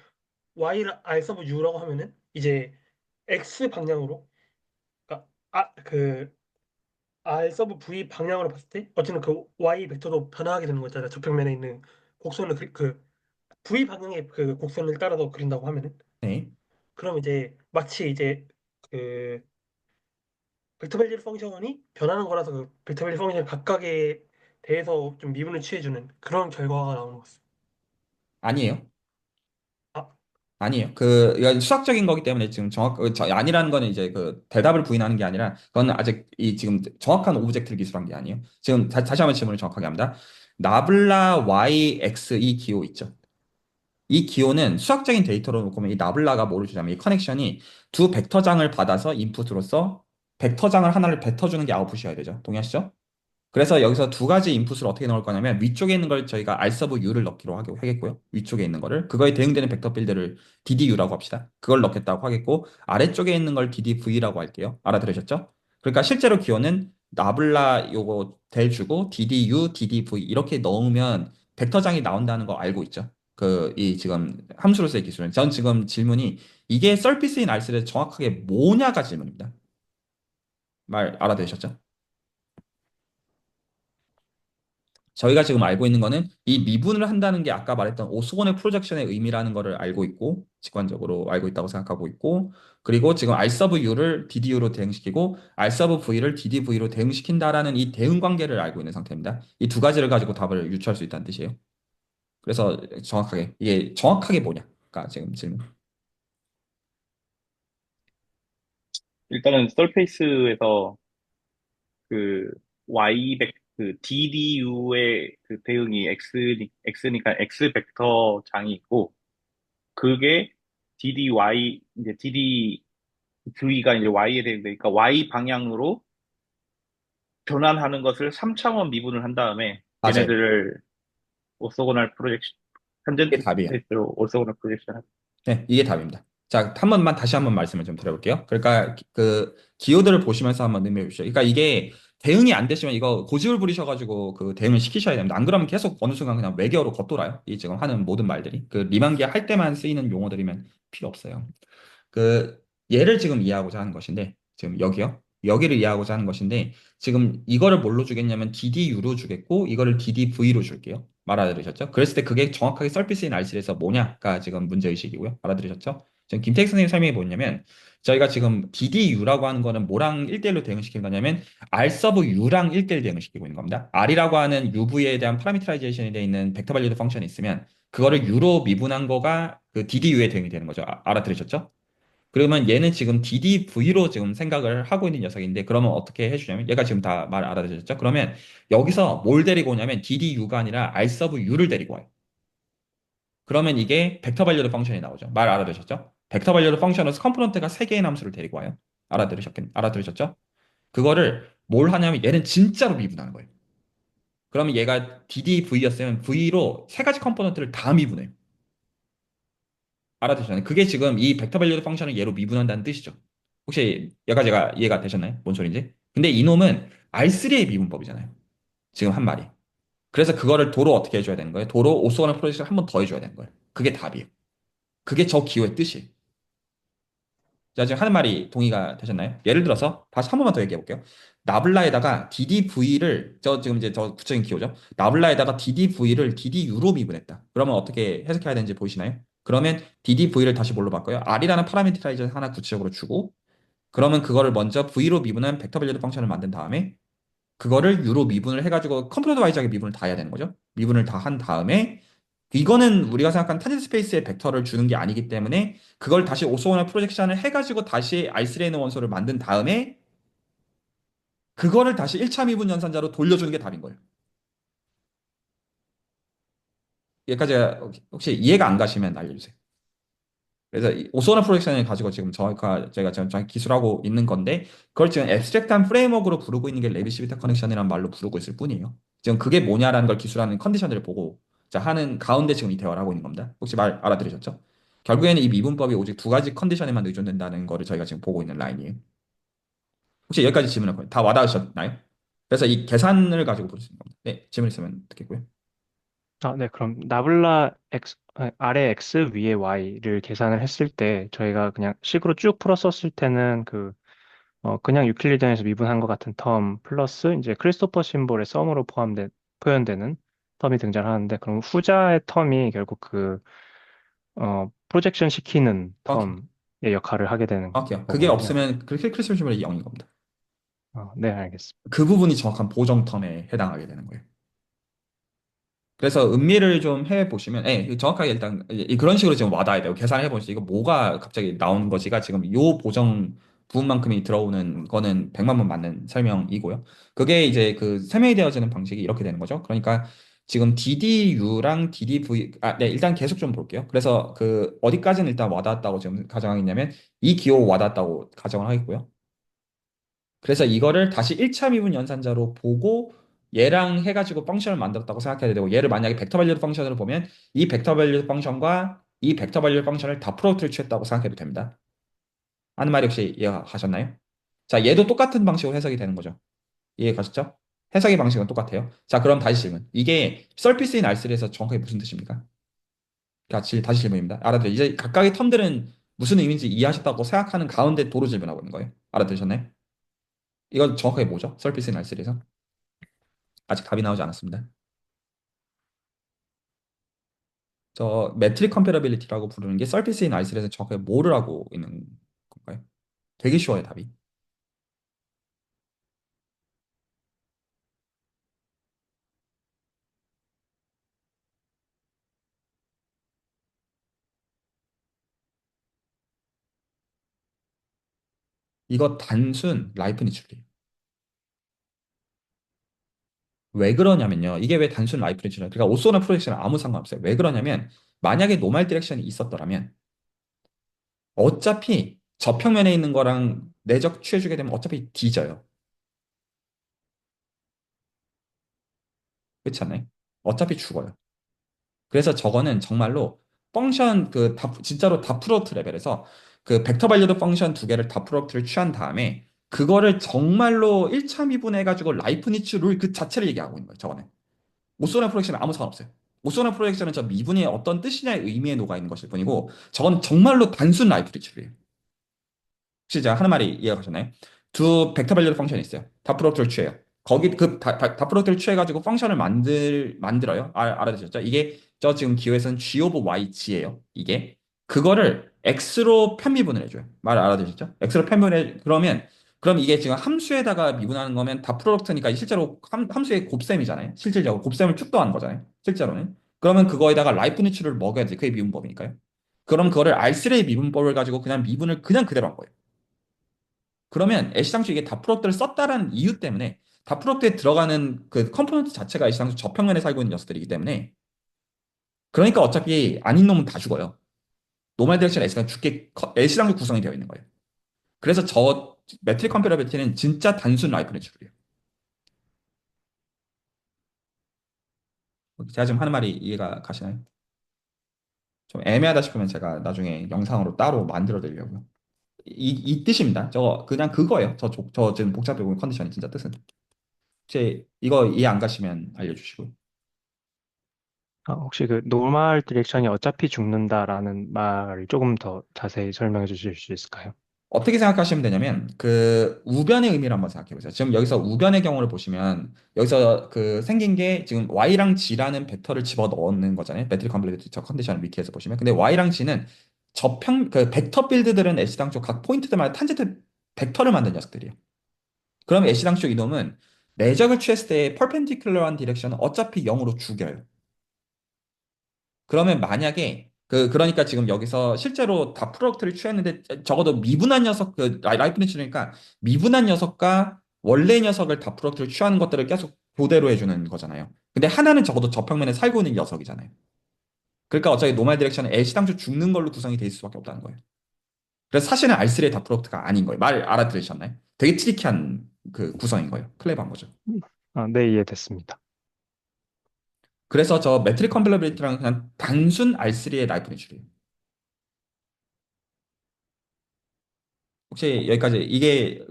Y를 R 서브 U라고 하면은 이제 X 방향으로 그러니까 그 R 서브 V 방향으로 봤을 때 어쨌든 그 Y 벡터도 변화하게 되는 거잖아요. 저평면에 있는 곡선을 그 V 방향의 그 곡선을 따라서 그린다고 하면은 네. 그럼 이제 마치 이제 그 벡터 밸류 펑션이 변하는 거라서 그 벡터 밸류 펑션 각각에 대해서 좀 미분을 취해주는 그런 결과가 나오는 것 같습니다. 아니에요. 아, 아니에요. 이건 수학적인 거기 때문에 지금 아니라는 거는 이제 그 대답을 부인하는 게 아니라 그건 아직 이 지금 정확한 오브젝트를 기술한 게 아니에요. 지금 다시 한번 질문을 정확하게 합니다. 나블라 YX 이 기호 있죠. 이 기호는 수학적인 데이터로 놓고 보면 이 나블라가 뭐를 주냐면 이 커넥션이 두 벡터장을 받아서 인풋으로서 벡터장을 하나를 뱉어주는 게 아웃풋이어야 되죠. 동의하시죠? 그래서 여기서 두 가지 인풋을 어떻게 넣을 거냐면 위쪽에 있는 걸 저희가 R 서브 U를 넣기로 하겠고요. 위쪽에 있는 거를 그거에 대응되는 벡터 필드를 DDU라고 합시다. 그걸 넣겠다고 하겠고 아래쪽에 있는 걸 DDV라고 할게요. 알아들으셨죠? 그러니까 실제로 기호는 나블라 요거 델 주고 DDU, DDV 이렇게 넣으면 벡터장이 나온다는 거 알고 있죠? 이 지금 함수로서의 기술은 전 지금 질문이 이게 서피스인 R스를 정확하게 뭐냐가 질문입니다. 말 알아들으셨죠? 저희가 지금 알고 있는 거는 이 미분을 한다는 게 아까 말했던 오스본의 프로젝션의 의미라는 거를 알고 있고 직관적으로 알고 있다고 생각하고 있고 그리고 지금 R 서브 U를 DDU로 대응시키고 R 서브 V를 DDV로 대응시킨다라는 이 대응 관계를 알고 있는 상태입니다. 이 두 가지를 가지고 답을 유추할 수 있다는 뜻이에요. 그래서 정확하게 이게 정확하게 뭐냐가 지금 질문. 일단은 서페이스에서 그 그 DDU의 그 대응이 X니까 X 벡터 장이 있고, 그게 이제 DDV가 이제 Y에 대응되니까 Y 방향으로 변환하는 것을 3차원 미분을 한 다음에 맞아요. 얘네들을 오소고날 프로젝션, 이게 탄젠트 답이에요. 스페이스로 오소고날 프로젝션. 네, 이게 답입니다. 자, 다시 한번 말씀을 좀 드려볼게요. 그러니까 그 기호들을 보시면서 한번 의미해 주시죠. 그러니까 이게 대응이 안 되시면 이거 고집을 부리셔가지고 그 대응을 시키셔야 됩니다. 안 그러면 계속 어느 순간 그냥 외계어로 겉돌아요. 이 지금 하는 모든 말들이. 그 리만기 할 때만 쓰이는 용어들이면 필요 없어요. 그 얘를 지금 이해하고자 하는 것인데 지금 여기요. 여기를 이해하고자 하는 것인데 지금 이거를 뭘로 주겠냐면 DDU로 주겠고 이거를 DDV로 줄게요. 말 알아들으셨죠? 그랬을 때 그게 정확하게 서피스인 RC에서 뭐냐가 지금 문제의식이고요. 알아들으셨죠? 지금 김태익 선생님 설명이 뭐냐면 저희가 지금 DDU라고 하는 거는 뭐랑 1대1로 대응시키는 거냐면 R 서브 U랑 1대1 대응시키고 있는 겁니다. R이라고 하는 UV에 대한 파라미터라이제이션이 되어 있는 벡터 발리드 펑션이 있으면 그거를 U로 미분한 거가 그 DDU에 대응이 되는 거죠. 알아들으셨죠? 그러면 얘는 지금 DDV로 지금 생각을 하고 있는 녀석인데 그러면 어떻게 해주냐면 얘가 지금 다 말 알아들으셨죠? 그러면 여기서 뭘 데리고 오냐면 DDU가 아니라 R 서브 U를 데리고 와요. 그러면 이게 벡터 발리드 펑션이 나오죠. 말 알아들으셨죠? 벡터 발리드 펑션으로서 컴포넌트가 3개의 함수를 데리고 와요. 알아들으셨죠? 그거를 뭘 하냐면 얘는 진짜로 미분하는 거예요. 그러면 얘가 DDV였으면 V로 세 가지 컴포넌트를 다 미분해요. 알아두셨나요? 그게 지금 이 벡터 밸류드 펑션을 얘로 미분한다는 뜻이죠. 혹시 여기까지가 이해가 되셨나요? 뭔 소린지? 근데 이놈은 R3의 미분법이잖아요. 지금 한 말이. 그래서 그거를 도로 어떻게 해줘야 되는 거예요? 도로 오스원의 프로젝트를 한 번 더 해줘야 되는 거예요. 그게 답이에요. 그게 저 기호의 뜻이에요. 자, 지금 하는 말이 동의가 되셨나요? 예를 들어서 다시 한 번만 더 얘기해 볼게요. 나블라에다가 DDV를 지금 이제 저 구체적인 기호죠. 나블라에다가 DDV를 DDU로 미분했다. 그러면 어떻게 해석해야 되는지 보이시나요? 그러면 DDV를 다시 뭘로 바꿔요? R이라는 파라미터라이저 하나 구체적으로 주고 그러면 그거를 먼저 V로 미분한 벡터 밸리드 펑션을 만든 다음에 그거를 U로 미분을 해가지고 컴퓨터 와이즈하게 미분을 다 해야 되는 거죠. 미분을 다 한 다음에 이거는 우리가 생각한 탄젠트 스페이스의 벡터를 주는 게 아니기 때문에 그걸 다시 오소원의 프로젝션을 해가지고 다시 알스레이너 원소를 만든 다음에 그거를 다시 1차 미분 연산자로 돌려주는 게 답인 거예요. 여기까지 혹시 이해가 안 가시면 알려주세요. 그래서 오소나 프로젝션을 가지고 지금 제가 지금 정확히 기술하고 있는 건데 그걸 지금 앱스트랙트한 프레임워크로 부르고 있는 게 레비시비타 커넥션이라는 말로 부르고 있을 뿐이에요. 지금 그게 뭐냐라는 걸 기술하는 컨디션들을 보고 자 하는 가운데 지금 이 대화를 하고 있는 겁니다. 혹시 말 알아들으셨죠? 결국에는 이 미분법이 오직 두 가지 컨디션에만 의존된다는 거를 저희가 지금 보고 있는 라인이에요. 혹시 여기까지 질문을 다 와닿으셨나요? 그래서 이 계산을 가지고 볼 수 있는 겁니다. 네, 질문 있으면 듣겠고요. 네, 그럼 나블라 X, 아래 X 위에 Y를 계산을 했을 때 저희가 그냥 식으로 쭉 풀었었을 때는 그냥 유클리드에서 미분한 것 같은 텀 플러스 이제 크리스토퍼 심볼의 썸으로 표현되는 텀이 등장하는데 그럼 후자의 텀이 결국 프로젝션 시키는 정확해요. 텀의 역할을 하게 되는 정확해요. 그게 거군요. 없으면 그렇게 크리스마스 0인 겁니다. 네, 알겠습니다. 그 부분이 정확한 보정 텀에 해당하게 되는 거예요. 그래서 음미를 좀 해보시면, 예, 정확하게 일단 그런 식으로 지금 와닿아야 돼요. 계산해 보시죠. 이거 뭐가 갑자기 나오는 거지가 지금 요 보정 부분만큼이 들어오는 거는 100만 번 맞는 설명이고요. 그게 이제 그 설명이 되어지는 방식이 이렇게 되는 거죠. 그러니까 지금 DDU랑 DDV, 네, 일단 계속 좀 볼게요. 그래서 그 어디까지는 일단 와닿았다고 지금 가정하겠냐면 이 기호 와닿았다고 가정을 하겠고요. 그래서 이거를 다시 1차 미분 연산자로 보고 얘랑 해가지고 펑션을 만들었다고 생각해야 되고 얘를 만약에 벡터 밸류 펑션으로 보면 이 벡터 밸류 펑션과 이 벡터 밸류 펑션을 다 프로덕트를 취했다고 생각해도 됩니다. 하는 말이 혹시 이해가 가셨나요? 자, 얘도 똑같은 방식으로 해석이 되는 거죠. 이해 가셨죠? 해석의 방식은 똑같아요. 자, 그럼 다시 질문. 이게 서피스 인 R3에서 정확하게 무슨 뜻입니까? 다시 질문입니다. 알아들어요. 이제 각각의 텀들은 무슨 의미인지 이해하셨다고 생각하는 가운데 도로 질문하고 있는 거예요. 알아들으셨나요? 이건 정확하게 뭐죠? 서피스 인 R3에서? 아직 답이 나오지 않았습니다. 저 매트릭 컴패러빌리티라고 부르는 게 서피스 인 아이슬에서 정확하게 뭐를 하고 있는 건가요? 되게 쉬워요, 답이. 이거 단순 라이프니츠리예요. 왜 그러냐면요. 이게 왜 단순 라이프니츠리예요? 그러니까 오소나 프로젝션은 아무 상관없어요. 왜 그러냐면 만약에 노멀 디렉션이 있었더라면 어차피 저평면에 있는 거랑 내적 취해주게 되면 어차피 뒤져요. 그렇지 않나요? 어차피 죽어요. 그래서 저거는 정말로 펑션 진짜로 다 프로덕트 레벨에서 그 벡터 발리드 펑션 두 개를 다 프로덕트를 취한 다음에 그거를 정말로 1차 미분해가지고 라이프니츠 룰 그 자체를 얘기하고 있는 거예요. 저거는 오소나 프로젝션은 아무 상관없어요. 오소나 프로젝션은 저 미분이 어떤 뜻이냐의 의미에 녹아 있는 것일 뿐이고 저건 정말로 단순 라이프니츠 룰이에요. 혹시 제가 하는 말이 이해가 가셨나요? 두 벡터 밸류 펑션이 있어요. 다 프로덕트를 취해요. 거기 다 프로덕트를 취해가지고 펑션을 만들어요. 알아두셨죠? 이게 저 지금 기호에서는 G 오브 Y G예요. 이게 그거를 X로 편미분을 해줘요. 말 알아두셨죠? X로 편미분해 그러면 그럼 이게 지금 함수에다가 미분하는 거면 다 프로덕트니까 실제로 함수의 곱셈이잖아요. 실질적으로 곱셈을 축도하는 거잖아요. 실제로는. 그러면 그거에다가 라이프니츠를 먹여야지. 그게 미분법이니까요. 그럼 그거를 알스레이 미분법을 가지고 그냥 미분을 그냥 그대로 한 거예요. 그러면 애시당초 이게 다프로트를 썼다라는 이유 때문에 다프로트에 들어가는 그 컴포넌트 자체가 애시당초 저평면에 살고 있는 녀석들이기 때문에 그러니까 어차피 아닌 놈은 다 죽어요. 노멀 디렉션 애시당초 애시당초 구성이 되어 있는 거예요. 그래서 저 매트릭 컴패러빌리티는 진짜 단순 라이프 내추럴이에요. 제가 지금 하는 말이 이해가 가시나요? 좀 애매하다 싶으면 제가 나중에 영상으로 따로 만들어 드리려고요. 이 뜻입니다. 저거 그냥 그거예요. 저 지금 복잡해 보이는 컨디션이 진짜 뜻은. 혹시 이거 이해 안 가시면 알려주시고. 혹시 그 노멀 디렉션이 어차피 죽는다라는 말을 조금 더 자세히 설명해 주실 수 있을까요? 어떻게 생각하시면 되냐면 그 우변의 의미를 한번 생각해 보세요. 지금 여기서 우변의 경우를 보시면 여기서 그 생긴 게 지금 y랑 g라는 벡터를 집어 넣는 거잖아요. 매트릭 컴플레이트 저 컨디션을 위키에서 보시면 근데 y랑 g는 그 벡터 필드들은 애시당초 각 포인트들마다 탄젠트 벡터를 만든 녀석들이에요. 그럼 애시당초 이놈은 내적을 취했을 때 퍼펜디큘러한 디렉션은 어차피 0으로 죽여요. 그러면 만약에 그러니까 지금 여기서 실제로 다 프로덕트를 취했는데 적어도 미분한 녀석 라이프니츠니까 미분한 녀석과 원래 녀석을 다 프로덕트를 취하는 것들을 계속 교대로 해주는 거잖아요. 근데 하나는 적어도 저평면에 살고 있는 녀석이잖아요. 그러니까 어차피 노멀 디렉션은 애시당초 죽는 걸로 구성이 돼 있을 수밖에 없다는 거예요. 그래서 사실은 R3의 다 프로덕트가 아닌 거예요. 말 알아들으셨나요? 되게 트리키한 그 구성인 거예요. 클레버한 거죠. 네, 이해됐습니다. 그래서 저 매트릭 컴필러빌리티랑 그냥 단순 R3의 라이프니츠예요. 혹시 여기까지 이게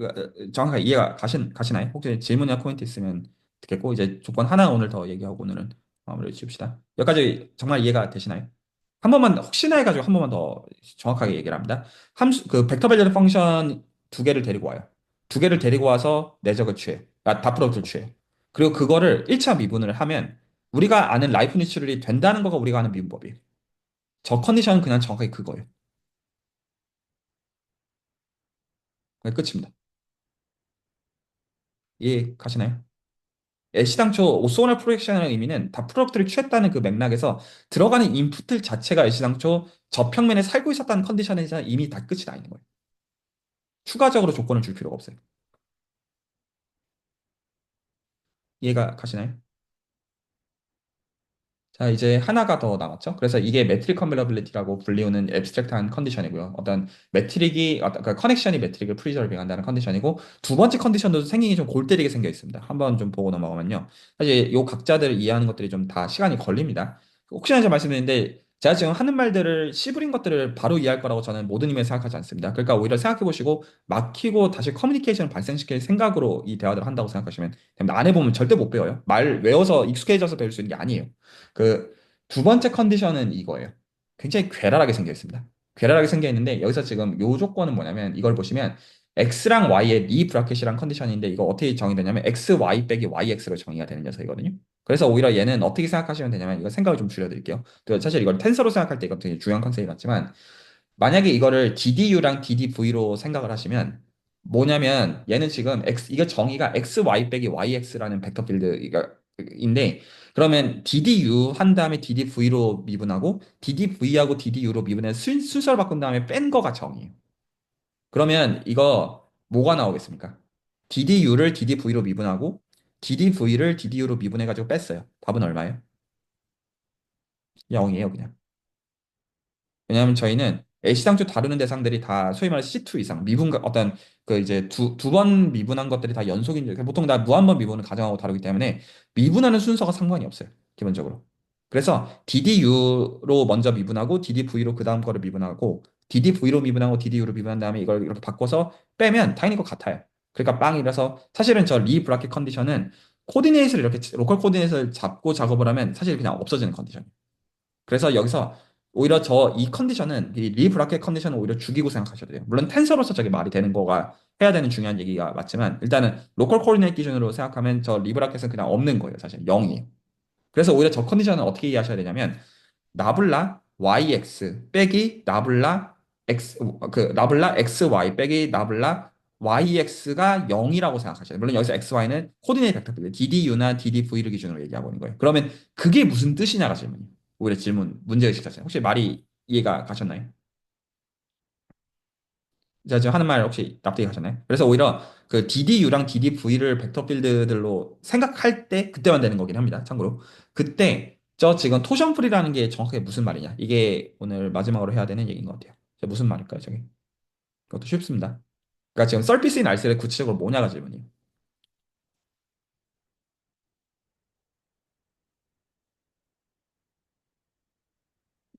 정확하게 이해가 가시나요? 혹시 질문이나 코멘트 있으면 듣겠고 이제 조건 하나 오늘 더 얘기하고 오늘은 마무리 지읍시다. 여기까지 정말 이해가 되시나요? 한 번만 혹시나 해가지고 한 번만 더 정확하게 얘기를 합니다. 함수 그 벡터 밸류 펑션 두 개를 데리고 와요. 두 개를 데리고 와서 내적을 취해. 다 프로덕트를 취해. 그리고 그거를 1차 미분을 하면 우리가 아는 라이프니츠룰이 된다는 거가 우리가 아는 미분법이에요. 저 컨디션은 그냥 정확하게 그거예요. 그게 끝입니다. 이해 가시나요? 애시당초 오소널 프로젝션의 의미는 다 프로덕트를 취했다는 그 맥락에서 들어가는 인풋들 자체가 애시당초 저평면에 살고 있었다는 컨디션에서 이미 다 끝이 나 있는 거예요. 추가적으로 조건을 줄 필요가 없어요. 이해가 가시나요? 자, 이제 하나가 더 남았죠. 그래서 이게 매트릭 컨빌러빌리티라고 불리우는 앱스트랙트한 컨디션이고요. 어떤 매트릭이, 어떤 그 커넥션이 매트릭을 프리저빙 한다는 컨디션이고, 두 번째 컨디션도 생긴 게 좀 골 때리게 생겨 있습니다. 한번 좀 보고 넘어가면요. 사실 요 각자들을 이해하는 것들이 좀 다 시간이 걸립니다. 혹시나 제가 말씀드리는데, 제가 지금 하는 말들을 씨부린 것들을 바로 이해할 거라고 저는 모든 의미에 생각하지 않습니다. 그러니까 오히려 생각해 보시고, 막히고 다시 커뮤니케이션을 발생시킬 생각으로 이 대화들을 한다고 생각하시면 됩니다. 안 해보면 절대 못 배워요. 말 외워서 익숙해져서 배울 수 있는 게 아니에요. 그 두 번째 컨디션은 이거예요. 굉장히 괴랄하게 생겨 있습니다. 괴랄하게 생겨 있는데 여기서 지금 요 조건은 뭐냐면 이걸 보시면 x랑 y의 리 브라켓이란 컨디션인데 이거 어떻게 정의되냐면 x, y 빼기 yx로 정의가 되는 녀석이거든요. 그래서 오히려 얘는 어떻게 생각하시면 되냐면 이거 생각을 좀 줄여드릴게요. 또 사실 이걸 텐서로 생각할 때 이거 되게 중요한 컨셉이 같지만 만약에 이거를 DDU랑 DDV로 생각을 하시면 뭐냐면 얘는 지금 이게 정의가 XY 빼기 YX라는 벡터 필드인데 그러면 DDU 한 다음에 DDV로 미분하고 DDV하고 DDU로 미분해 순서를 바꾼 다음에 뺀 거가 정의예요. 그러면 이거 뭐가 나오겠습니까? DDU를 DDV로 미분하고 DDV를 DDU로 미분해가지고 뺐어요. 답은 얼마예요? 0이에요, 그냥. 왜냐하면 저희는 애시당초 다루는 대상들이 다 소위 말해 C2 이상 미분 어떤 그 이제 두 번 미분한 것들이 다 연속인 보통 다 무한번 미분을 가정하고 다루기 때문에 미분하는 순서가 상관이 없어요 기본적으로. 그래서 DDU로 먼저 미분하고 DDV로 그 다음 거를 미분하고 DDV로 미분하고 DDU로 미분한 다음에 이걸 이렇게 바꿔서 빼면 당연히 거 같아요. 그러니까 빵이라서 사실은 저 리 브라켓 컨디션은 코디네이트를 이렇게 로컬 코디네이트를 잡고 작업을 하면 사실 그냥 없어지는 컨디션이에요. 그래서 여기서 오히려 이 컨디션은 이 리브라켓 컨디션은 오히려 죽이고 생각하셔도 돼요. 물론 텐서로서 저게 말이 되는 거가 해야 되는 중요한 얘기가 맞지만 일단은 로컬 코디네이트 기준으로 생각하면 저 리브라켓은 그냥 없는 거예요. 사실 0이에요. 그래서 오히려 저 컨디션은 어떻게 이해하셔야 되냐면 나블라 yx 빼기 나블라 x 나블라 xy 빼기 나블라 yx가 0이라고 생각하셔야 돼요. 물론 여기서 xy는 코디네이트 벡터들 DDU나 DDV를 기준으로 얘기하고 있는 거예요. 그러면 그게 무슨 뜻이냐가 질문이에요. 오히려 질문 문제의식 자체. 혹시 말이 이해가 가셨나요? 제가 지금 하는 말 혹시 납득이 가셨나요? 그래서 오히려 그 DDU랑 DDV를 벡터 필드들로 생각할 때 그때만 되는 거긴 합니다. 참고로. 그때 저 지금 토션 프리라는 게 정확하게 무슨 말이냐? 이게 오늘 마지막으로 해야 되는 얘기인 것 같아요. 무슨 말일까요, 저게? 그것도 쉽습니다. 그러니까 지금 서피스인 알셀의 구체적으로 뭐냐가 질문이에요.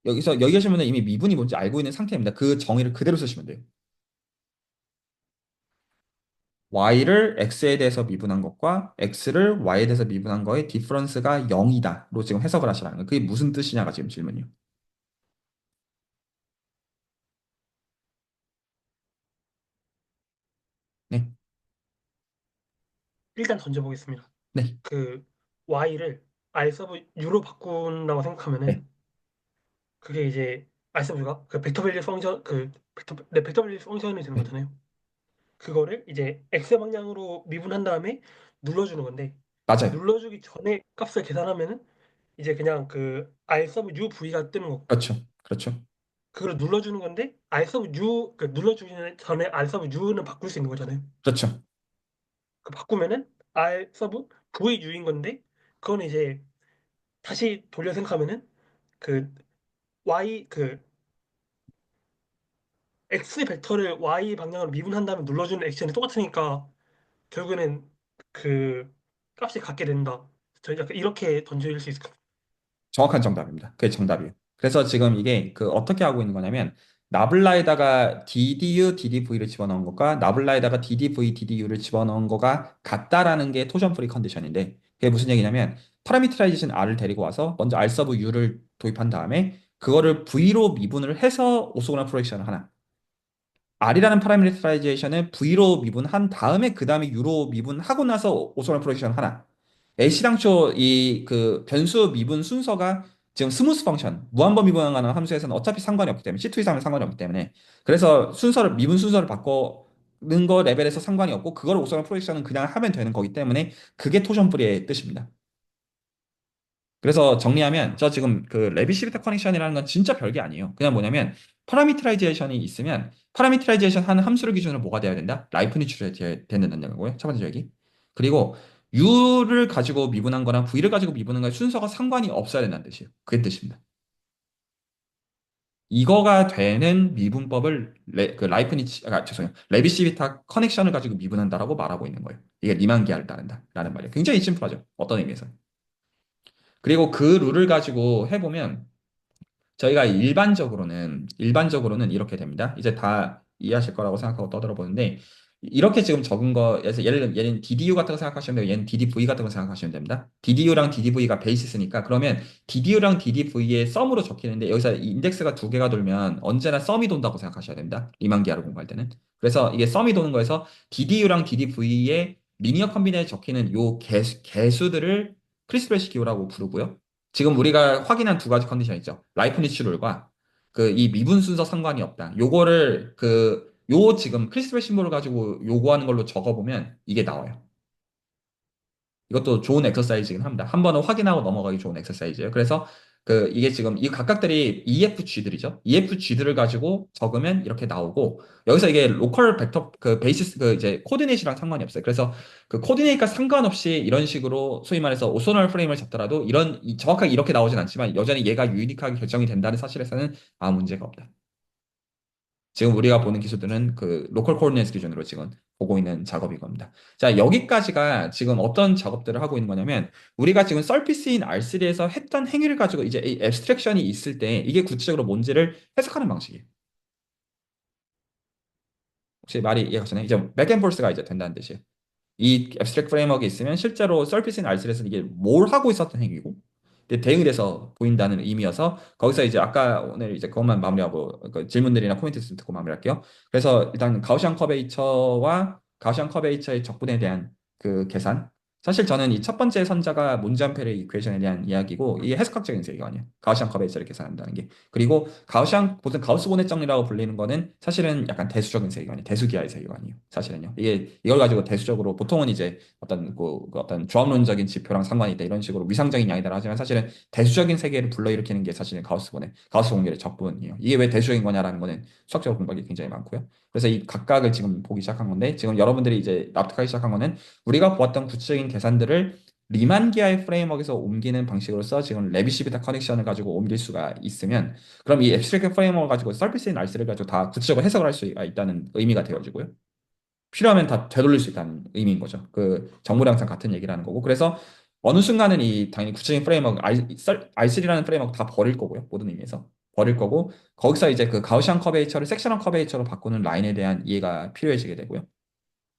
여기 계신 분은 이미 미분이 뭔지 알고 있는 상태입니다. 그 정의를 그대로 쓰시면 돼요. y를 x에 대해서 미분한 것과 x를 y에 대해서 미분한 거의 디퍼런스가 0이다로 지금 해석을 하시라는 거예요. 그게 무슨 뜻이냐가 지금 질문이요. 네, 일단 던져보겠습니다. 네, 그 y를 r 서브 u로 바꾼다고 네, 생각하면은 그게 이제 r 서브가 그 벡터 밸류 펑션 그 벡터 밸류 펑션이 되는 네, 거잖아요. 그거를 이제 X 방향으로 미분한 다음에 눌러주는 건데 맞아요. 눌러주기 전에 값을 계산하면은 이제 그냥 그 R 서브 U V가 뜨는 거고 그렇죠. 그렇죠. 그걸 눌러주는 건데 R 서브 U 그 눌러주기 전에 R 서브 U는 바꿀 수 있는 거잖아요. 그렇죠. 그 바꾸면은 R 서브 V U인 건데 그건 이제 다시 돌려 생각하면은 그 Y 그 X 벡터를 Y 방향으로 미분한 다음에 눌러주는 액션이 똑같으니까 결국에는 그 값이 같게 된다. 저 약간 이렇게 던질 수 있을 것 같아요. 정확한 정답입니다. 그게 정답이에요. 그래서 지금 이게 그 어떻게 하고 있는 거냐면 나블라에다가 DDU, DDV를 집어넣은 것과 나블라에다가 DDV, DDU를 집어넣은 거가 같다라는 게 토션 프리 컨디션인데 그게 무슨 얘기냐면 파라미터라이제이션 R을 데리고 와서 먼저 R 서브 U를 도입한 다음에 그거를 V로 미분을 해서 오소고날 프로젝션을 하나. R이라는 파라미터라이제이션을 V로 미분한 다음에 그 다음에 U로 미분하고 나서 오소날 프로젝션 하나. 애시당초 이 그 변수 미분 순서가 지금 스무스 펑션, 무한번 미분하는 함수에서는 어차피 상관이 없기 때문에 C2 이상은 상관이 없기 때문에 그래서 순서를 미분 순서를 바꾸는 거 레벨에서 상관이 없고 그걸 옥수수 프로젝션은 그냥 하면 되는 거기 때문에 그게 토션 프리의 뜻입니다. 그래서 정리하면 저 지금 그 레비시비타 커넥션이라는 건 진짜 별게 아니에요. 그냥 뭐냐면 파라미터라이제이션이 있으면 파라미터라이제이션 하는 함수를 기준으로 뭐가 돼야 된다? 라이프니츠로 돼야 된다는 거고요. 첫 번째 얘기. 그리고 U를 가지고 미분한 거랑 V를 가지고 미분한 거랑 순서가 상관이 없어야 된다는 뜻이에요. 그게 뜻입니다. 이거가 되는 미분법을 그 라이프니츠, 죄송해요. 레비시비타 커넥션을 가지고 미분한다라고 말하고 있는 거예요. 이게 리만기하를 따른다라는 말이에요. 굉장히 심플하죠. 어떤 의미에서. 그리고 그 룰을 가지고 해보면 저희가 일반적으로는 이렇게 됩니다. 이제 다 이해하실 거라고 생각하고 떠들어 보는데 이렇게 지금 적은 거에서 얘는 DDU 같은 거 생각하시면 되고 얘는 DDV 같은 거 생각하시면 됩니다. DDU랑 DDV가 베이시스니까 그러면 DDU랑 DDV의 썸으로 적히는데 여기서 이 인덱스가 두 개가 돌면 언제나 썸이 돈다고 생각하셔야 됩니다. 리만기하를 공부할 때는. 그래서 이게 썸이 도는 거에서 DDU랑 DDV의 리니어 컨비네에 적히는 요 개수들을 크리스프레시 기호라고 부르고요. 지금 우리가 확인한 두 가지 컨디션 있죠. 라이프니츠 룰과 그 이 미분 순서 상관이 없다. 요거를 요 지금 크리스플 심볼을 가지고 요구하는 걸로 적어보면 이게 나와요. 이것도 좋은 엑서사이즈긴 합니다. 한 번은 확인하고 넘어가기 좋은 엑서사이즈예요. 그래서 그 이게 지금 이 각각들이 EFG들이죠. EFG들을 가지고 적으면 이렇게 나오고 여기서 이게 로컬 벡터 그 베이시스 그 이제 코디네이트랑 상관이 없어요. 그래서 그 코디네이트가 상관없이 이런 식으로 소위 말해서 오소널 프레임을 잡더라도 정확하게 이렇게 나오진 않지만 여전히 얘가 유니크하게 결정이 된다는 사실에서는 아무 문제가 없다. 지금 우리가 보는 기술들은 그 로컬 코디네이트 기준으로 지금 보고 있는 작업인 겁니다. 자, 여기까지가 지금 어떤 작업들을 하고 있는 거냐면 우리가 지금 서피스인 R3에서 했던 행위를 가지고 이제 이 앱스트랙션이 있을 때 이게 구체적으로 뭔지를 해석하는 방식이에요. 혹시 말이 이해가시나요? 이제 백앤포스가 이제 된다는 뜻이에요. 이 앱스트랙트 프레임워크가 있으면 실제로 서피스인 R3에서는 이게 뭘 하고 있었던 행위고 근데 대응이 돼서 보인다는 의미여서 거기서 이제 아까 오늘 이제 그것만 마무리하고 그 질문들이나 코멘트 듣고 마무리할게요. 그래서 일단 가우시안 커베이처의 적분에 대한 그 계산. 사실 저는 이 첫 번째 선자가 몬지암페레 이퀘이션에 대한 이야기고 이게 해석학적인 세계관이에요. 가우시안 커베이처를 계산한다는 게. 그리고 보통 가우스 보넷 정리라고 불리는 거는 사실은 약간 대수적인 세계관이에요. 대수기하의 세계관이에요. 사실은요. 이걸 가지고 대수적으로 보통은 이제 그 어떤 조합론적인 지표랑 상관이 있다 이런 식으로 위상적인 양이다 하지만 사실은 대수적인 세계를 불러일으키는 게 사실은 가우스 공률의 적분이에요. 이게 왜 대수적인 거냐라는 거는 수학적으로 공부하기 굉장히 많고요. 그래서 이 각각을 지금 보기 시작한 건데 지금 여러분들이 이제 납득하기 시작한 거는 우리가 보았던 구체적인 계산들을 리만 기하의 프레임워크에서 옮기는 방식으로서 지금 레비시비타 커넥션을 가지고 옮길 수가 있으면 그럼 이 앱스트랙트 프레임워크를 가지고 서비스인 알스를 가지고 다 구체적으로 해석을 할 수가 있다는 의미가 되어지고요. 필요하면 다 되돌릴 수 있다는 의미인 거죠. 그 정보량 항상 같은 얘기라는 거고. 그래서 어느 순간은 이 당연히 구체적인 프레임워크, R3라는 프레임워크 다 버릴 거고요. 모든 의미에서. 버릴 거고, 거기서 이제 그 가우시안 커베이처를 섹셔널 커베이처로 바꾸는 라인에 대한 이해가 필요해지게 되고요.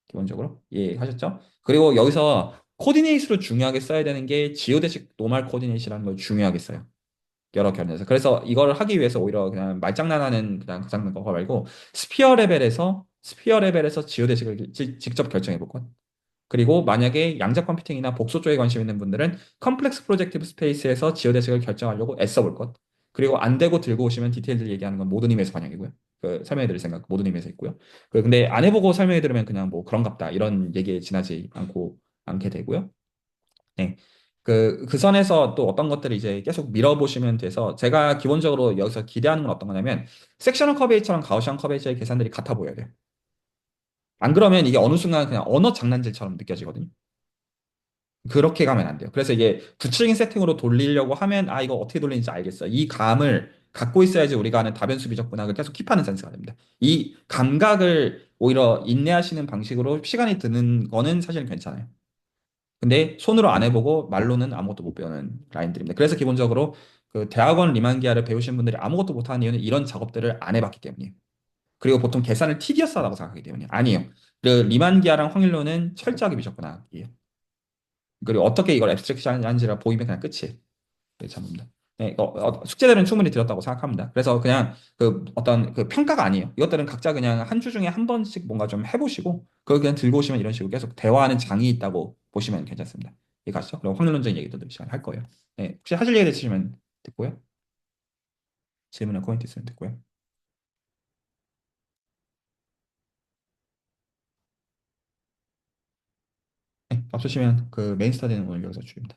기본적으로. 이해하셨죠? 그리고 여기서 코디네이트로 중요하게 써야 되는 게 지오데식 노멀 코디네이트라는 걸 중요하게 써요. 여러 견해에서. 그래서 이걸 하기 위해서 오히려 그냥 말장난하는 그냥 그 장면 거 말고 스피어 레벨에서 지오대식을 직접 결정해 볼 것. 그리고 만약에 양자 컴퓨팅이나 복소 쪽에 관심 있는 분들은 컴플렉스 프로젝티브 스페이스에서 지오대식을 결정하려고 애써 볼 것. 그리고 안 되고 들고 오시면 디테일들 얘기하는 건 모든 의미에서 반영이고요. 설명해 드릴 생각 모든 의미에서 있고요. 근데 안 해보고 설명해 드리면 그냥 뭐 그런갑다 이런 얘기에 지나지 않게 되고요. 네. 그 선에서 또 어떤 것들을 이제 계속 밀어보시면 돼서 제가 기본적으로 여기서 기대하는 건 어떤 거냐면 섹셔널 커베이처럼 가우시안 커베이처의 계산들이 같아 보여야 돼요. 안 그러면 이게 어느 순간 그냥 언어 장난질처럼 느껴지거든요. 그렇게 가면 안 돼요. 그래서 이게 부치적인 세팅으로 돌리려고 하면 아 이거 어떻게 돌리는지 알겠어. 이 감을 갖고 있어야지 우리가 하는 다변수 비적 분학을 계속 킵하는 센스가 됩니다. 이 감각을 오히려 인내하시는 방식으로 시간이 드는 거는 사실은 괜찮아요. 근데 손으로 안 해보고 말로는 아무것도 못 배우는 라인들입니다. 그래서 기본적으로 그 대학원 리만기아를 배우신 분들이 아무것도 못하는 이유는 이런 작업들을 안 해봤기 때문이에요. 그리고 보통 계산을 tedious하다고 생각하기 때문이에요. 아니에요. 그 리만기아랑 확률론은 철저하게 미적분학이에요. 그리고 어떻게 이걸 앱스트랙션 하는지라 보이면 그냥 끝이에요. 네, 참입니다. 네, 숙제들은 충분히 드렸다고 생각합니다. 그래서 그냥 그 어떤 그 평가가 아니에요. 이것들은 각자 그냥 한 주 중에 한 번씩 뭔가 좀 해보시고 그걸 그냥 들고 오시면 이런 식으로 계속 대화하는 장이 있다고 보시면 괜찮습니다. 이해 가시죠? 그리고 확률론적인 얘기도 늘 시간에 할 거예요. 네, 혹시 하실 얘기 있으시면 듣고요. 질문이나 코멘트 있으면 듣고요. 네, 없으시면 그 메인 스터디는 오늘 여기서 줄입니다.